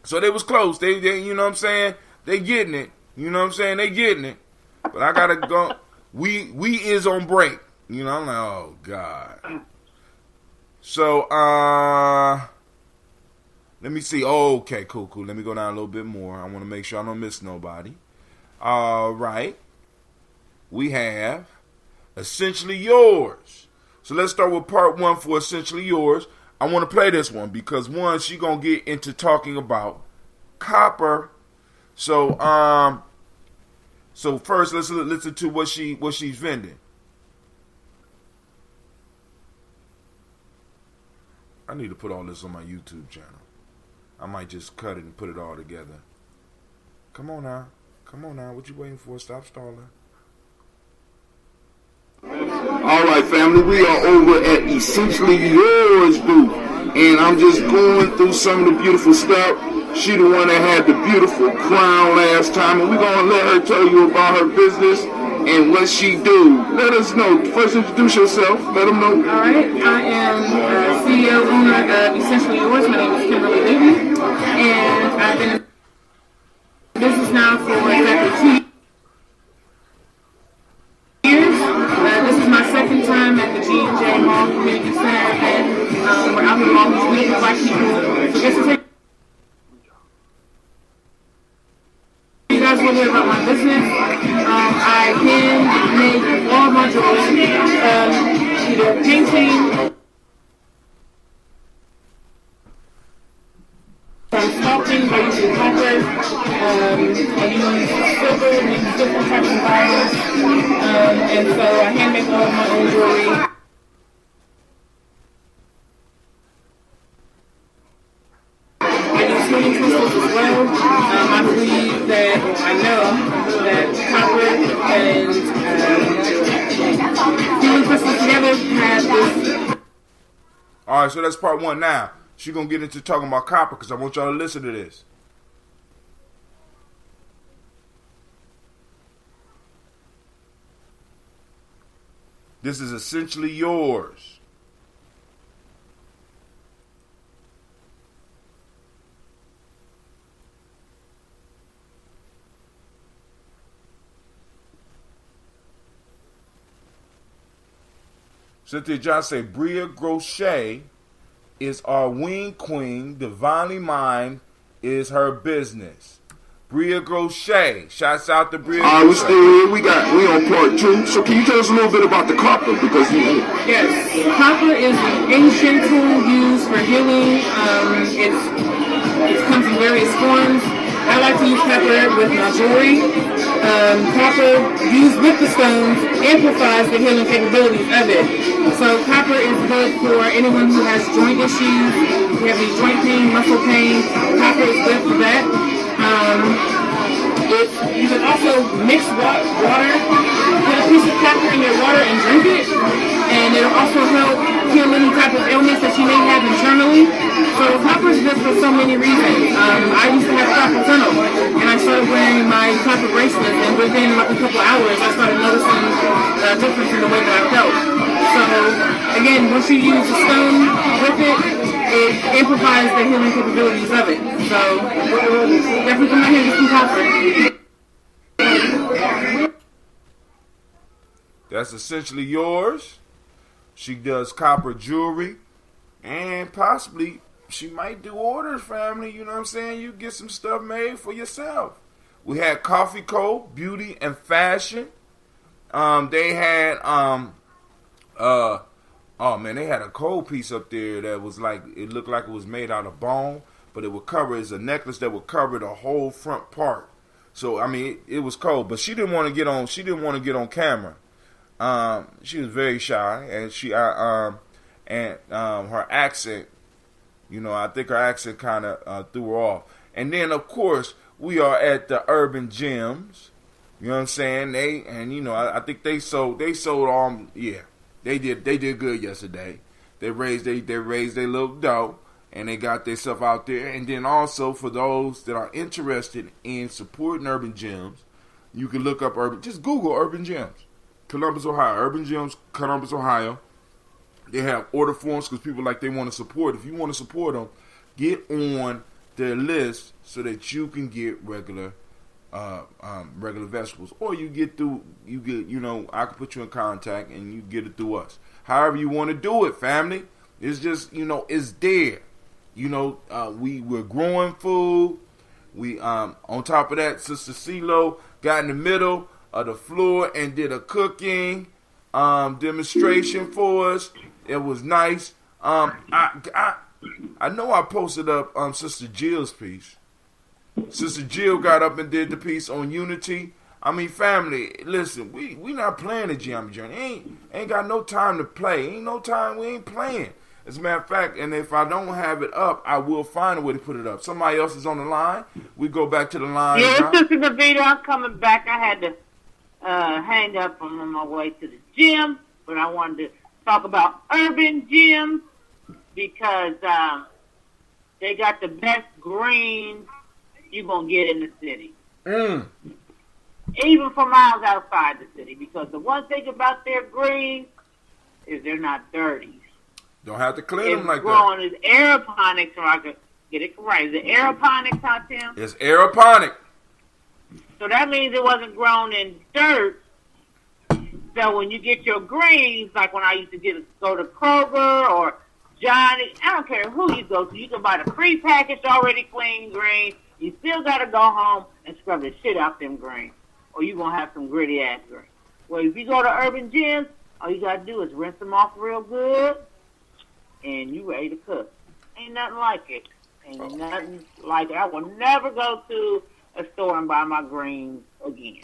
So they was close. They you know what I'm saying? They getting it. You know what I'm saying? They getting it. But I gotta go. We is on break. You know, I'm like, oh God. So let me see. Oh, okay, cool. Let me go down a little bit more. I want to make sure I don't miss nobody. All right. We have Essentially Yours. So let's start with part one for Essentially Yours. I want to play this one because one, she gonna get into talking about copper. So first let's listen to what she's vending. I need to put all this on my YouTube channel. I might just cut it and put it all together. Come on now. What you waiting for? Stop stalling. All right, family, we are over at Essentially Yours booth, and I'm just going through some of the beautiful stuff. She the one that had the beautiful crown last time, and we're going to let her tell you about her business and what she do. Let us know. First, introduce yourself. Let them know. All right, I am CEO, owner of Essentially Yours. My name is Kimberly Levy, and I've been in business now for exactly 2 years. This is my second time at the G&J Mall Community Center, and we're out with all these beautiful black people. So just to take you guys a little bit about my business. I can make all my jewelry, either painting, sculpting by using copper, I use silver, I use different types of wires, and so I hand make all of my own jewelry. I use healing crystals as well. I believe that, I know that copper and healing crystals together have this. All right, so that's part one. Now she's gonna get into talking about copper because I want y'all to listen to this. This is essentially yours. Cynthia Johnson say, Bria Grochet is our wing queen. Divinely Mine is her business. Bria Grochet. Shouts out to Bria Grochet. We're still here. We on part 2. So can you tell us a little bit about the copper? Because yes, copper is an ancient tool used for healing. It comes in various forms. I like to use copper with my jewelry. Copper used with the stones amplifies the healing capabilities of it. So copper is good for anyone who has joint issues. If you have any joint pain, muscle pain, copper is good for that. You can also mix water, put a piece of copper in your water and drink it, and it'll also help heal any type of illness that you may have internally. So copper is good for so many reasons. I used to have carpal tunnel, and I started wearing my copper bracelets, and within like a couple hours, I started noticing a difference in the way that I felt. So again, once you use the stone with it, it amplifies the healing capabilities of it. So definitely come out here and get some copper. That's essentially yours. She does copper jewelry, and possibly she might do orders, family. You know what I'm saying? You get some stuff made for yourself. We had Coffee Co. Beauty and Fashion. They had they had a cold piece up there that was like, it looked like it was made out of bone, but it would cover, it's a necklace that would cover the whole front part. So I mean, it was cold, but she didn't want to get on camera. She was very shy, and her accent, you know, I think her accent kind of threw her off. And then of course we are at the Urban Gems. You know what I'm saying? I think they sold they did good yesterday. They raised their little dough, and they got their stuff out there. And then also for those that are interested in supporting Urban Gems, you can look up just Google Urban Gems. Columbus, Ohio. Urban Gems, Columbus, Ohio. They have order forms because people they want to support. If you want to support them, get on their list so that you can get regular vegetables, or I can put you in contact and you get it through us. However you want to do it, family. It's just, it's there. We're growing food. We on top of that, Sister CeeLo got in the middle of the floor and did a cooking demonstration for us. It was nice. I know I posted up Sister Jill's piece. Sister Jill got up and did the piece on unity. I mean, family, listen, we not playing the Gye-Nyame journey. Ain't got no time to play. Ain't no time. We ain't playing. As a matter of fact, and if I don't have it up, I will find a way to put it up. Somebody else is on the line. We go back to the line. Yeah, Sister Davida, I'm coming back. I had to hang up. I'm on my way to the gym, but I wanted to talk about Urban Gyms because they got the best greens you're going to get in the city. Even for miles outside the city, because the one thing about their greens is they're not dirty. Don't have to clean them like that. It's aeroponics, so I could get it right. Is it aeroponics, huh, Tim? It's aeroponic. So that means it wasn't grown in dirt. So when you get your greens, like when I used to go to Kroger or Johnny, I don't care who you go to, you can buy the pre-packaged, already clean greens. You still got to go home and scrub the shit out them greens, or you're going to have some gritty-ass greens. Well, if you go to Urban Gyms, all you got to do is rinse them off real good, and you ready to cook. Ain't nothing like it. Ain't nothing like it. I will never go to a store and buy my greens again.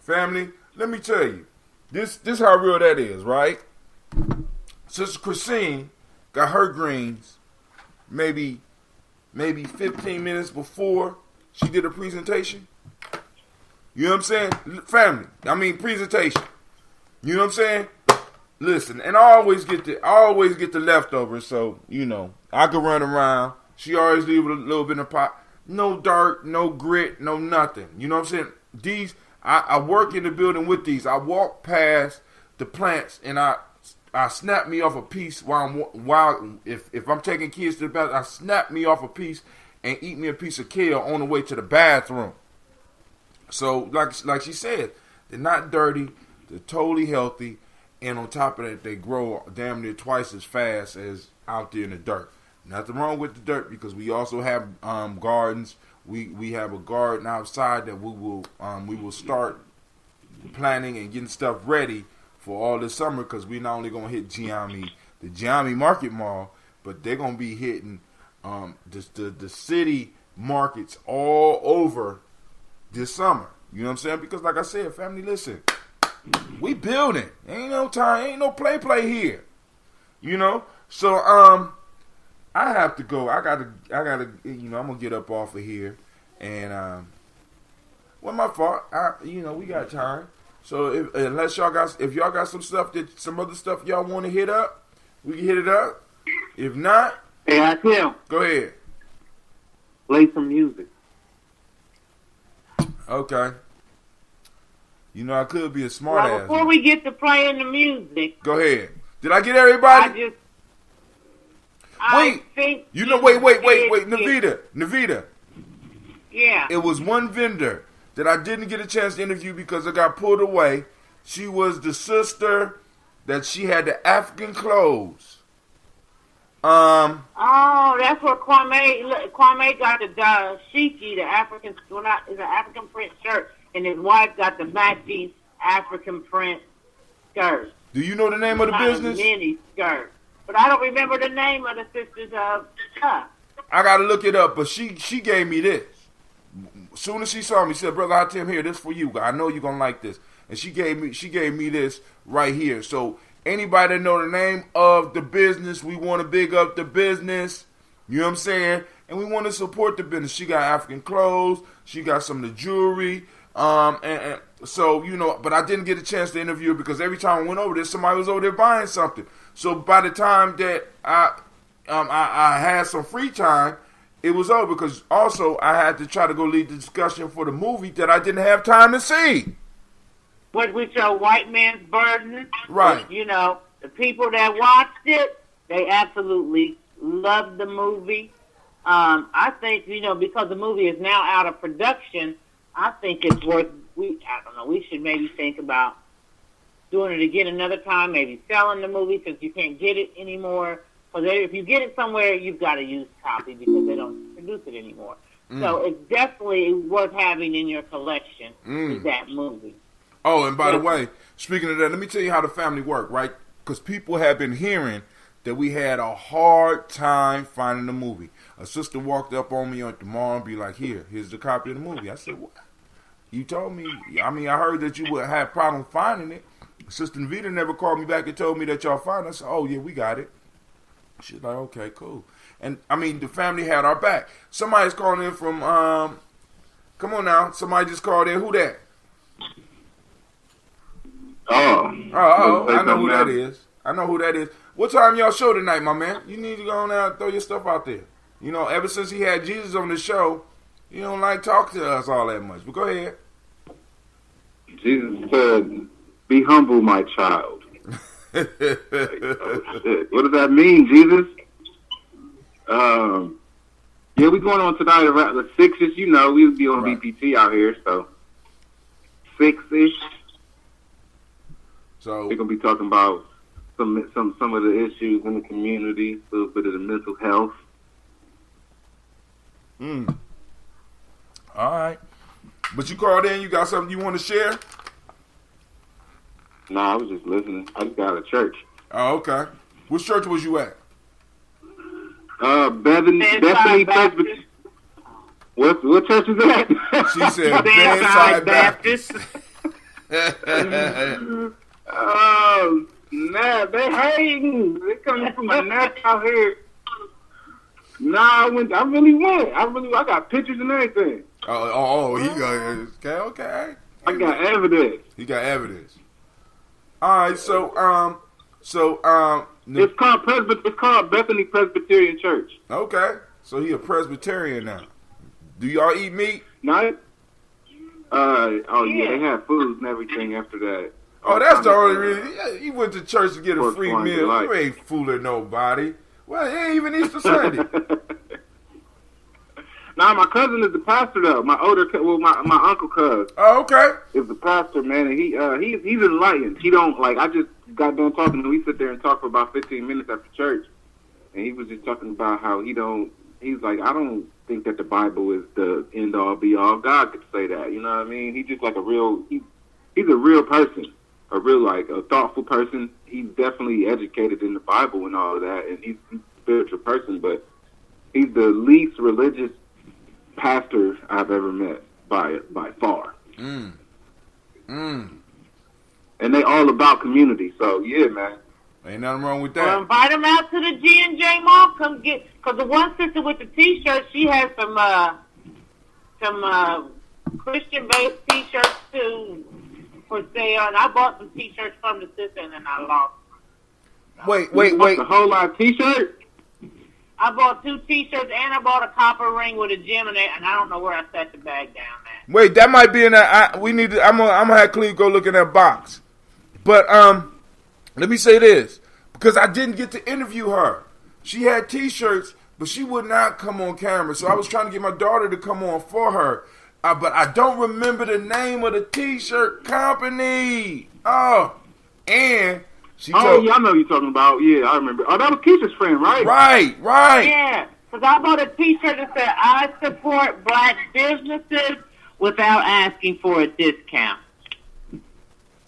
Family, let me tell you, this how real that is, right? Sister Christine got her greens maybe 15 minutes before she did a presentation. You know what I'm saying? Family, presentation. You know what I'm saying? Listen, and I always get the leftovers, so, I can run around. She always leave a little bit in the pot. No dirt, no grit, no nothing. You know what I'm saying? I work in the building with these. I walk past the plants, and I snap me off a piece if I'm taking kids to the bathroom, I snap me off a piece and eat me a piece of kale on the way to the bathroom. So like she said, they're not dirty, they're totally healthy, and on top of that, they grow damn near twice as fast as out there in the dirt. Nothing wrong with the dirt, because we also have gardens. We have a garden outside that we will start planning and getting stuff ready for all this summer, because we're not only gonna hit Gye-Nyame, the Gye-Nyame Market Mall, but they're gonna be hitting the city markets all over this summer. You know what I'm saying? Because like I said, family, listen, we building. Ain't no time, ain't no play here. You know? So I have to go. I gotta I'm gonna get up off of here, and well, my fault. We got time. So if y'all got some other stuff y'all want to hit up, we can hit it up. If not, hey, I Tim, go ahead. Play some music. Okay. I could be a smart ass. Before we get to playing the music, go ahead. Did I get everybody? Wait, Navita. Yeah. It was one vendor that I didn't get a chance to interview because I got pulled away. She was the sister that she had the African clothes. Oh, that's where Kwame got the shiki, the African print shirt, and his wife got the matching African print skirt. Do you know the name of the business? Mini skirt. But I don't remember the name of the sisters of stuff. I gotta look it up, but she gave me this. As soon as she saw me, she said, "Brother Hatim, here, this for you. I know you're gonna like this." And she gave me this right here. So anybody that know the name of the business, we want to big up the business. You know what I'm saying? And we want to support the business. She got African clothes. She got some of the jewelry. And so, but I didn't get a chance to interview her because every time I went over there, somebody was over there buying something. So by the time that I had some free time, it was over, because also I had to try to go lead the discussion for the movie that I didn't have time to see. What with your white man's burden? Right. The people that watched it, they absolutely loved the movie. I think, because the movie is now out of production, I think it's worth, we should maybe think about doing it again another time, maybe selling the movie since you can't get it anymore. Because if you get it somewhere, you've got to use copy because they don't produce it anymore. So it's definitely worth having in your collection is that movie. Oh, and by the way, speaking of that, let me tell you how the family worked, right? Because people have been hearing that we had a hard time finding the movie. A sister walked up on me at the mall and be like, here's the copy of the movie. I said, what? You told me, I heard that you would have problems finding it. Sister Navita never called me back and told me that y'all found it. I said, oh, yeah, we got it. She's like, okay, cool. And, the family had our back. Somebody's calling in from, come on now. Somebody just called in. Who that? Oh, I know who that is. I know who that is. What time y'all show tonight, my man? You need to go on out and throw your stuff out there. Ever since he had Jesus on the show, he don't like talking to us all that much. But go ahead. Jesus said, be humble, my child. Oh, shit. What does that mean, Jesus? Yeah, we going on tonight around the 6-ish. We'll be on BPT out here, so 6-ish. So we're gonna be talking about some of the issues in the community, a little bit of the mental health. All right. But you called in. You got something you want to share? No, I was just listening. I just got out of church. Oh, okay. Which church was you at? Bethany Presbyterian. What church is that? She said Bedside Baptist. Oh, nah, they hating. They coming from my neck out here. Nah, I really went. I got pictures and everything. He got okay. I got evidence. He got evidence. All right, so it's called Bethany Presbyterian Church. Okay, so he a Presbyterian now. Do y'all eat meat? No. Yeah, they have foods and everything after that. Oh, that's the only reason. Yeah, he went to church to get a free Fun meal. life. You ain't fooling nobody. Well, it ain't even Easter Sunday. Nah, my cousin is the pastor though. My my uncle cuz. Oh, okay. Is the pastor, man, and he's enlightened. He don't like. I just got done talking to him. We sit there and talk for about 15 minutes after church, and he was just talking about how he don't. He's like, I don't think that the Bible is the end all be all. God could say that. You know what I mean? He's just like a real. He's a real person, a real like a thoughtful person. He's definitely educated in the Bible and all of that, and he's a spiritual person, but he's the least religious pastor I've ever met by far. And they all about community. So yeah, man. Ain't nothing wrong with Well, that. invite them out to the G&J Mall. Come get, because the one sister with the T-shirt, she has some Christian-based T-shirts too for sale, and I bought some T-shirts from the sister, and then I lost. Wait. The whole lot of T-shirts. I bought 2 T-shirts, and I bought a copper ring with a gem in it, and I don't know where I set the bag down at. Wait, that might be in that. We need to. I'm gonna have Cleve go look in that box. But let me say this, because I didn't get to interview her. She had T-shirts, but she would not come on camera. So I was trying to get my daughter to come on for her. But I don't remember the name of the T-shirt company. Oh, and she told. Yeah, I know what you're talking about. Yeah, I remember. Oh, that was Keisha's friend, right? Right. Yeah, because I bought a T-shirt that said, I support black businesses without asking for a discount.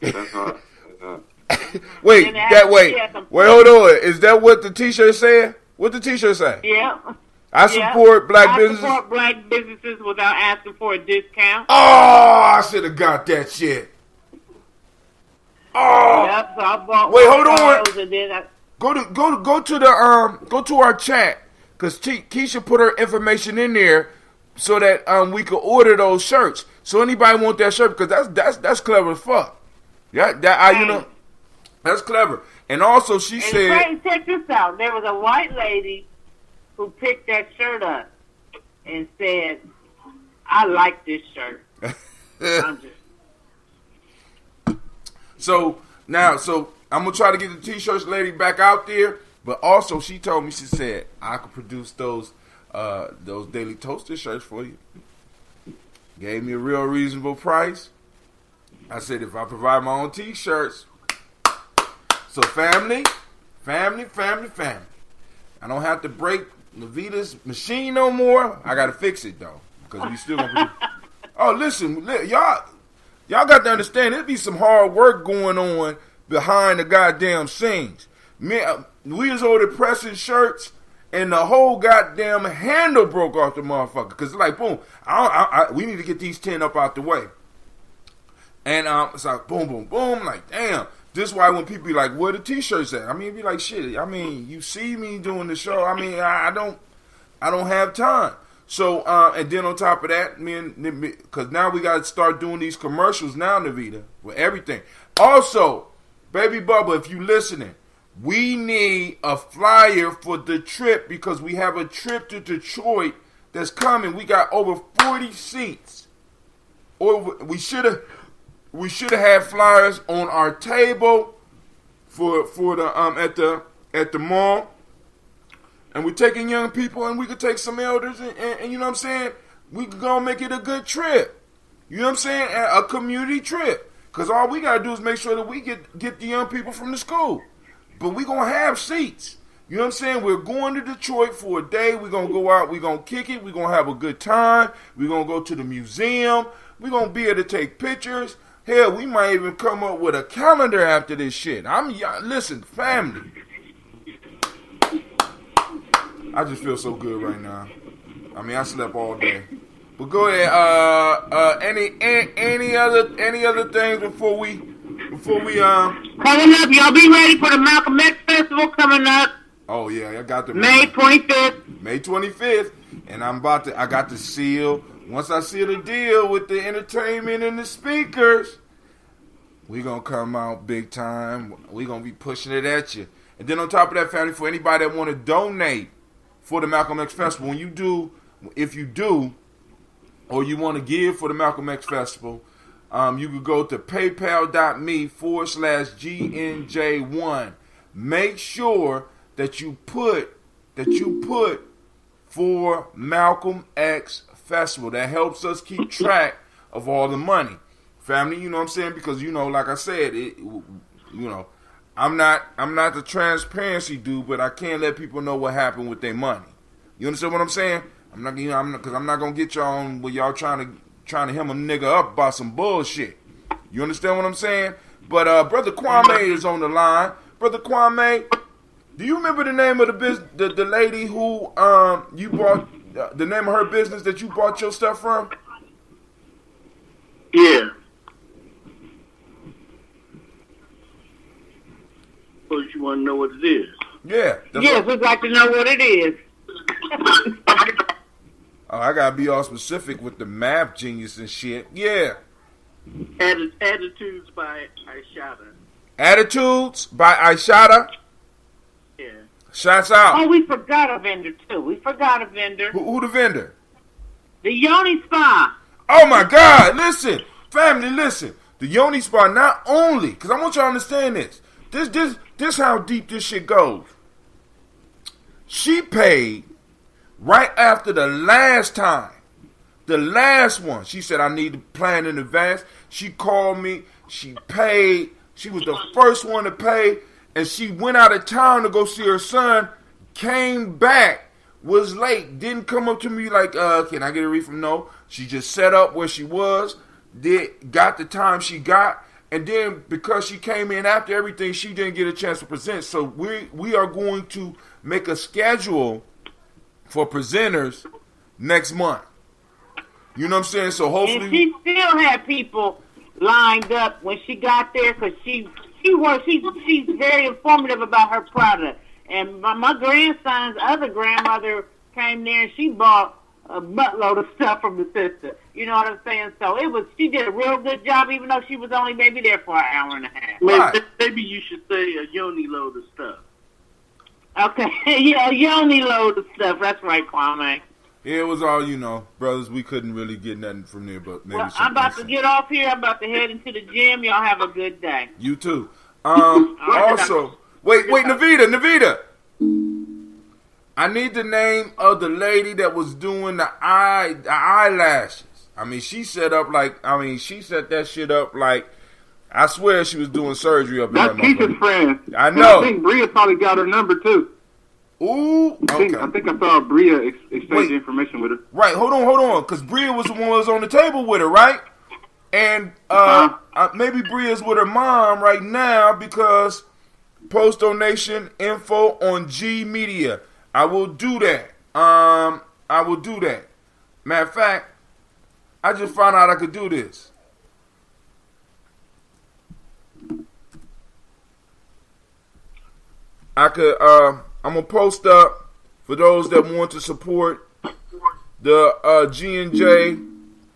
That's hard. Wait, hold on. Is that what the T-shirt said? What the T-shirt say? Yeah. I support black businesses. I support black businesses without asking for a discount. Oh, I should have got that shit. Oh. Yep, so I bought Wait, hold on. And then Go to our chat, because Keisha put her information in there so that we could order those shirts. So anybody want that shirt, because that's clever as fuck. Yeah, that's clever. And also she said, Craig, check this out. There was a white lady who picked that shirt up and said, I like this shirt. So I'm gonna try to get the T-shirts lady back out there. But also she told me, she said, I could produce those Daily Toaster shirts for you. Gave me a real reasonable price. I said, if I provide my own T-shirts. So family. I don't have to break Levita's machine no more. I gotta fix it though, because we still gonna produce. Oh, listen, y'all got to understand, there'd be some hard work going on behind the goddamn scenes. We was over there pressing shirts, and the whole goddamn handle broke off the motherfucker. Because it's like, boom, we need to get these 10 up out the way. And it's like, boom, boom, boom. Like, damn. This is why when people be like, where the T-shirts at? I mean, be like, shit. I mean, you see me doing the show. I mean, I don't have time. So, and then on top of that, because now we got to start doing these commercials now, Navita, with everything. Also, Baby Bubba, if you listening, we need a flyer for the trip, because we have a trip to Detroit that's coming. We got over 40 seats. We should have had flyers on our table for the at the mall. And we're taking young people, and we could take some elders, and you know what I'm saying? We could go make it a good trip. You know what I'm saying? A community trip. Because all we got to do is make sure that we get the young people from the school. But we're going to have seats. You know what I'm saying? We're going to Detroit for a day. We're going to go out. We're going to kick it. We're going to have a good time. We're going to go to the museum. We're going to be able to take pictures. Hell, we might even come up with a calendar after this shit. Listen, family. I just feel so good right now. I mean, I slept all day. But go ahead. Any other things before we coming up, y'all be ready for the Malcolm X Festival coming up. Oh yeah, I got the May 25th. May 25th, and I got the seal. Once I seal the deal with the entertainment and the speakers, we gonna come out big time. We gonna be pushing it at you. And then on top of that, family, for anybody that want to donate for the Malcolm X Festival, if you do, or you want to give for the Malcolm X Festival, You could go to paypal.me/GNJ1. Make sure that you put for Malcolm X Festival. That helps us keep track of all the money. Family, you know what I'm saying? Because, you know, like I said, I'm not the transparency dude, but I can't let people know what happened with their money. You understand what I'm saying? I'm not gonna get y'all on where y'all trying to hem a nigga up about some bullshit. You understand what I'm saying? But Brother Kwame is on the line. Brother Kwame, do you remember the name of the lady who you bought the name of her business that you bought your stuff from? Yeah. Well, you want to know what it is? Yeah. Yes, we'd like to know what it is. Oh, I gotta be all specific with the math genius and shit. Yeah. Attitudes by Aishada. Attitudes by Aishada. Yeah. Shouts out. Oh, we forgot a vendor too. Who the vendor? The Yoni Spa. Oh my God! Listen, family, listen. The Yoni Spa not only, because I want y'all to understand this. This how deep this shit goes. She paid right after the last time. The last one. She said, I need to plan in advance. She called me. She paid. She was the first one to pay. And she went out of town to go see her son. Came back. Was late. Didn't come up to me like, can I get a refund? No. She just set up where she was. Got the time she got. And then because she came in after everything, she didn't get a chance to present. So we are going to make a schedule for presenters next month. You know what I'm saying? So hopefully... And she still had people lined up when she got there because she's very informative about her product. And my grandson's other grandmother came there and she bought a buttload of stuff from the sister. You know what I'm saying? So she did a real good job even though she was only maybe there for an hour and a half. Right. Maybe you should say a yoni load of stuff. Okay, yeah, a yoni load of stuff. That's right, Kwame. Yeah, it was all, brothers, we couldn't really get nothing from there, but maybe I'm about to get off here. I'm about to head into the gym. Y'all have a good day. You too. Also, wait, Navita. I need the name of the lady that was doing the eyelashes. She set that shit up like, I swear she was doing surgery up in that motherfucker. That's Keisha's friend. I know. And I think Bria probably got her number too. Ooh, okay. I think I saw Bria exchange information with her. Right, hold on, because Bria was the one who was on the table with her, right? And maybe Bria's with her mom right now because post donation info on G Media. I will do that. Matter of fact, I just found out I could do this. I'm gonna post up for those that want to support the G&J,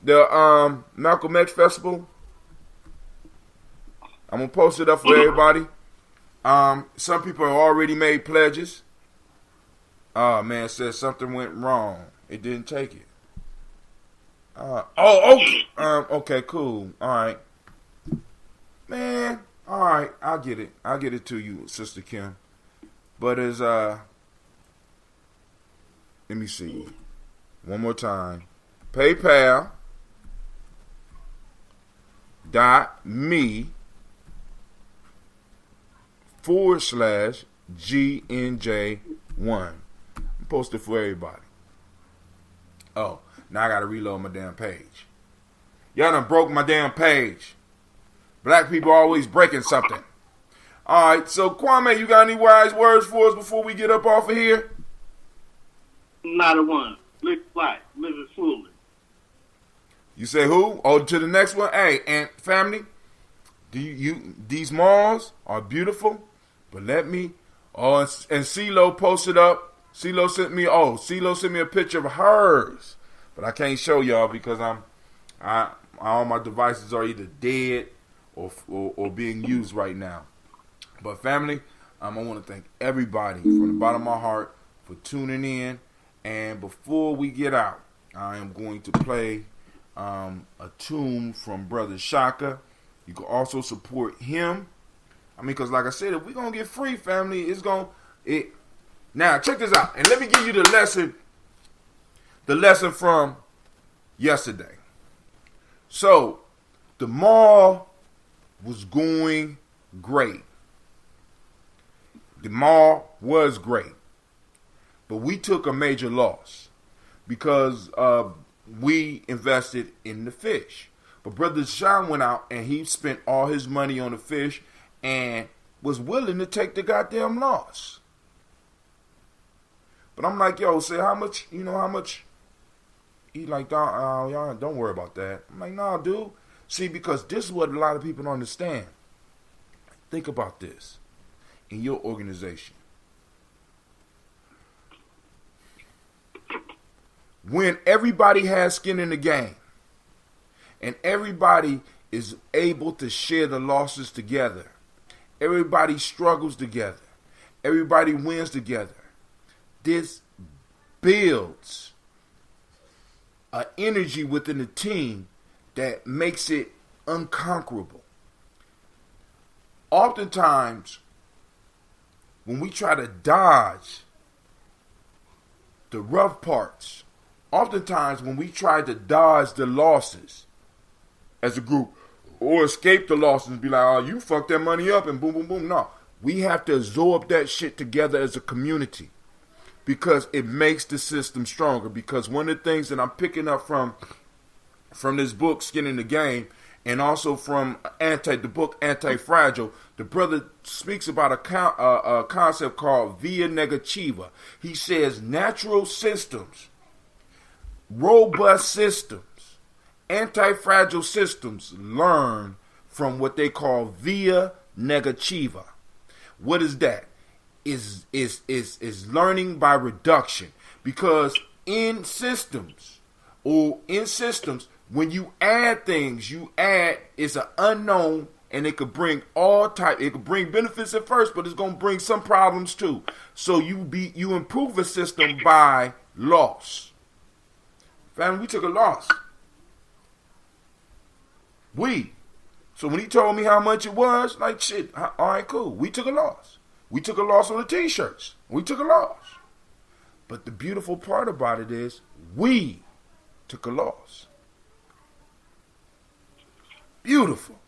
the Malcolm X Festival. I'm gonna post it up for everybody. Some people have already made pledges. Oh man, says something went wrong. It didn't take it. Okay, cool. All right, man. All right, I'll get it. I'll get it to you, Sister Kim. But let me see. One more time. PayPal.me/GNJ1. Post it for everybody. Oh, now I gotta reload my damn page. Y'all done broke my damn page. Black people always breaking something. Alright, so Kwame, you got any wise words for us before we get up off of here? Not a one. Live life. Live it fully. You say who? Oh, to the next one? Hey, and family, these malls are beautiful, but let me... Oh, and CeeLo posted up. CeeLo sent me a picture of hers. But I can't show y'all because all my devices are either dead or being used right now. But family, I want to thank everybody from the bottom of my heart for tuning in. And before we get out, I am going to play a tune from Brother Shaka. You can also support him. I mean, because like I said, if we're going to get free, family, it's going to... Now, check this out. And let me give you the lesson from yesterday. So, the mall was going great. The mall was great. But we took a major loss because we invested in the fish. But Brother Sean went out and he spent all his money on the fish and was willing to take the goddamn loss. But I'm like, yo, say how much, how much? He like, y'all don't worry about that. I'm like, nah, dude. See, because this is what a lot of people don't understand. Think about this in your organization. When everybody has skin in the game and everybody is able to share the losses together, everybody struggles together, everybody wins together, this builds an energy within the team that makes it unconquerable. Oftentimes, when we try to dodge the rough parts, oftentimes when we try to dodge the losses as a group or escape the losses and be like, oh, you fucked that money up and boom, boom, boom. No, we have to absorb that shit together as a community because it makes the system stronger. Because one of the things that I'm picking up from this book, Skin in the Game, and also from the book Anti-Fragile, the brother speaks about a concept called via negativa. He says natural systems, robust systems, anti-fragile systems learn from what they call via negativa. What is that? Is learning by reduction. Because in systems, when you add things, it's an unknown, and it could bring it could bring benefits at first, but it's going to bring some problems too. So you improve a system by loss. Family, we took a loss. So when he told me how much it was, like shit, all right, cool. We took a loss. We took a loss on the t-shirts. We took a loss. But the beautiful part about it is we took a loss. Beautiful.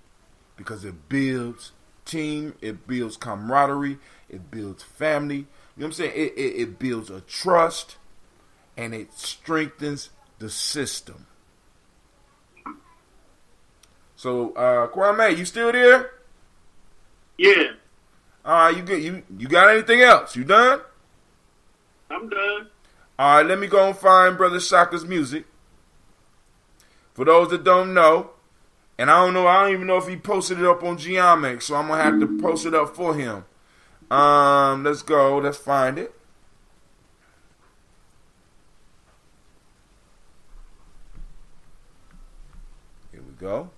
Because it builds team, it builds camaraderie, it builds family. You know what I'm saying? It builds a trust, and it strengthens the system. So, Kwame, you still there? Yeah. All right, you good? You got anything else? You done? I'm done. All right, let me go and find Brother Shaka's music. For those that don't know, and I don't even know if he posted it up on Gye-Nyame, so I'm gonna have to post it up for him. Let's go. Let's find it. Here we go.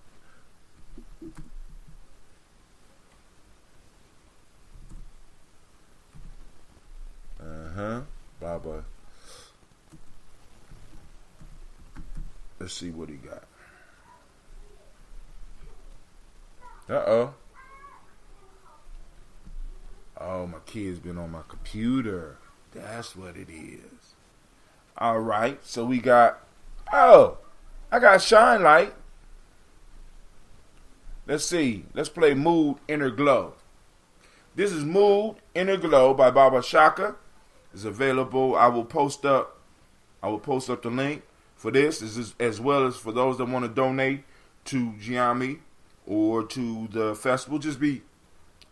Baba. Let's see what he got. Uh-oh. Oh, my kid's been on my computer. That's what it is. All right. So we got... Oh, I got Shine Light. Let's see. Let's play Mood Inner Glow. This is Mood Inner Glow by Baba Shaka. It's available. I will post up the link for this, as well as for those that want to donate to Gye-Nyame or to the festival. Just be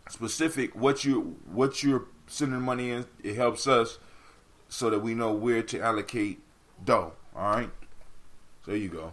specific what you're sending money in. It helps us so that we know where to allocate dough. All right. So there you go.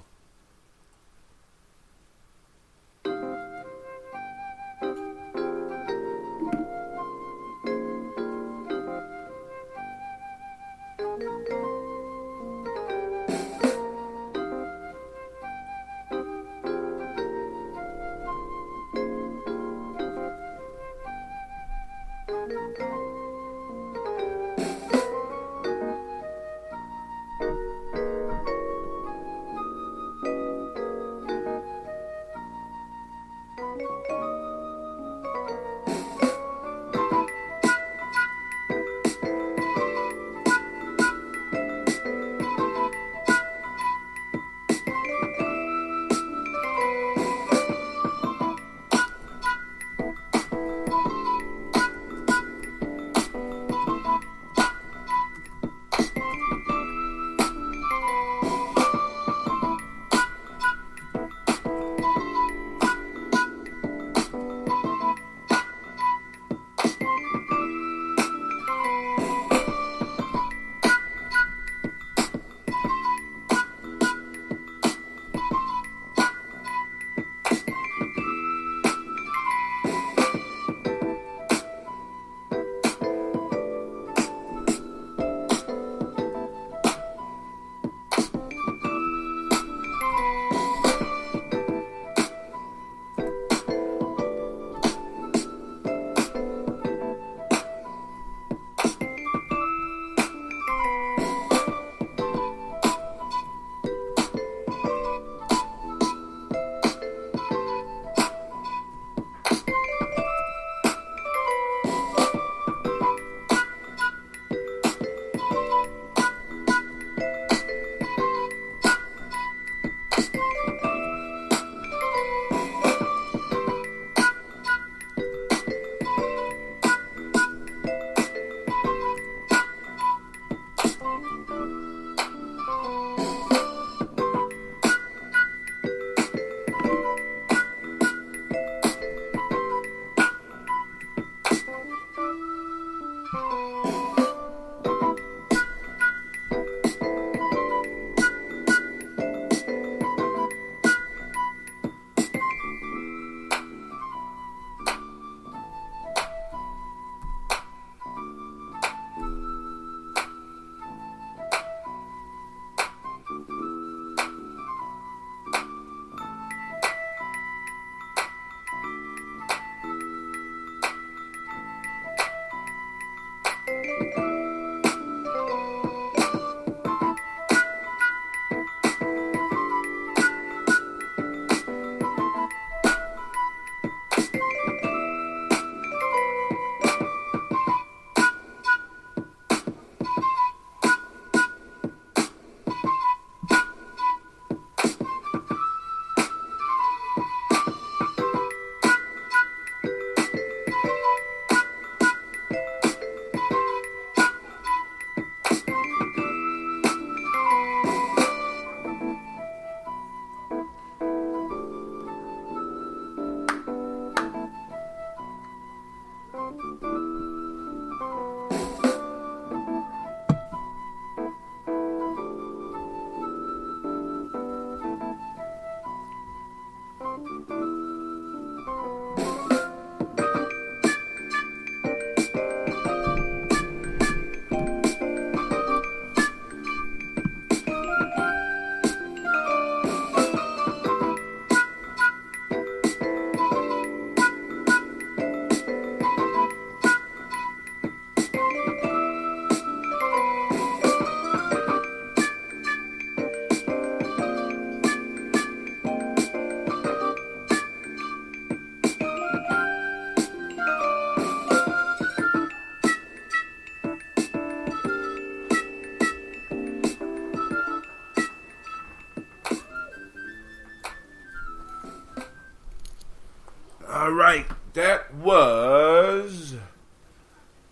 All right, that was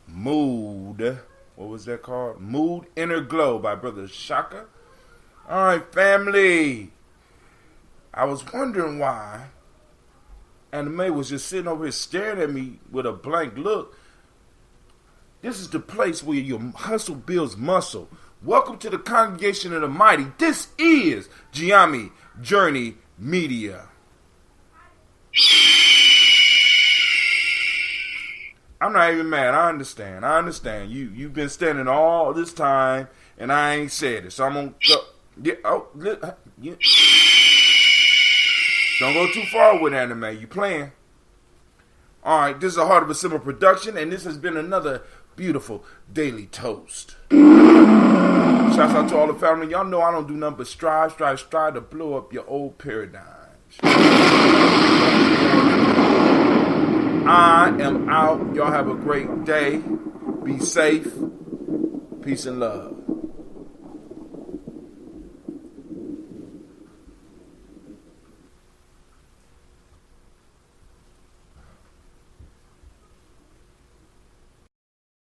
Mood. What was that called? Mood Inner Glow by Brother Shaka. All right, family. I was wondering why Anime was just sitting over here staring at me with a blank look. This is the place where your hustle builds muscle. Welcome to the Congregation of the Mighty. This is Gye-Nyame Journey Media. I'm not even mad. I understand. You've been standing all this time, and I ain't said it. So I'm gonna go. Yeah. Don't go too far with Anime. You playing? All right. This is a Heart of a Simmer production, and this has been another beautiful daily toast. Shouts out to all the family. Y'all know I don't do nothing but strive to blow up your old paradigms. I am out. Y'all have a great day. Be safe. Peace and love.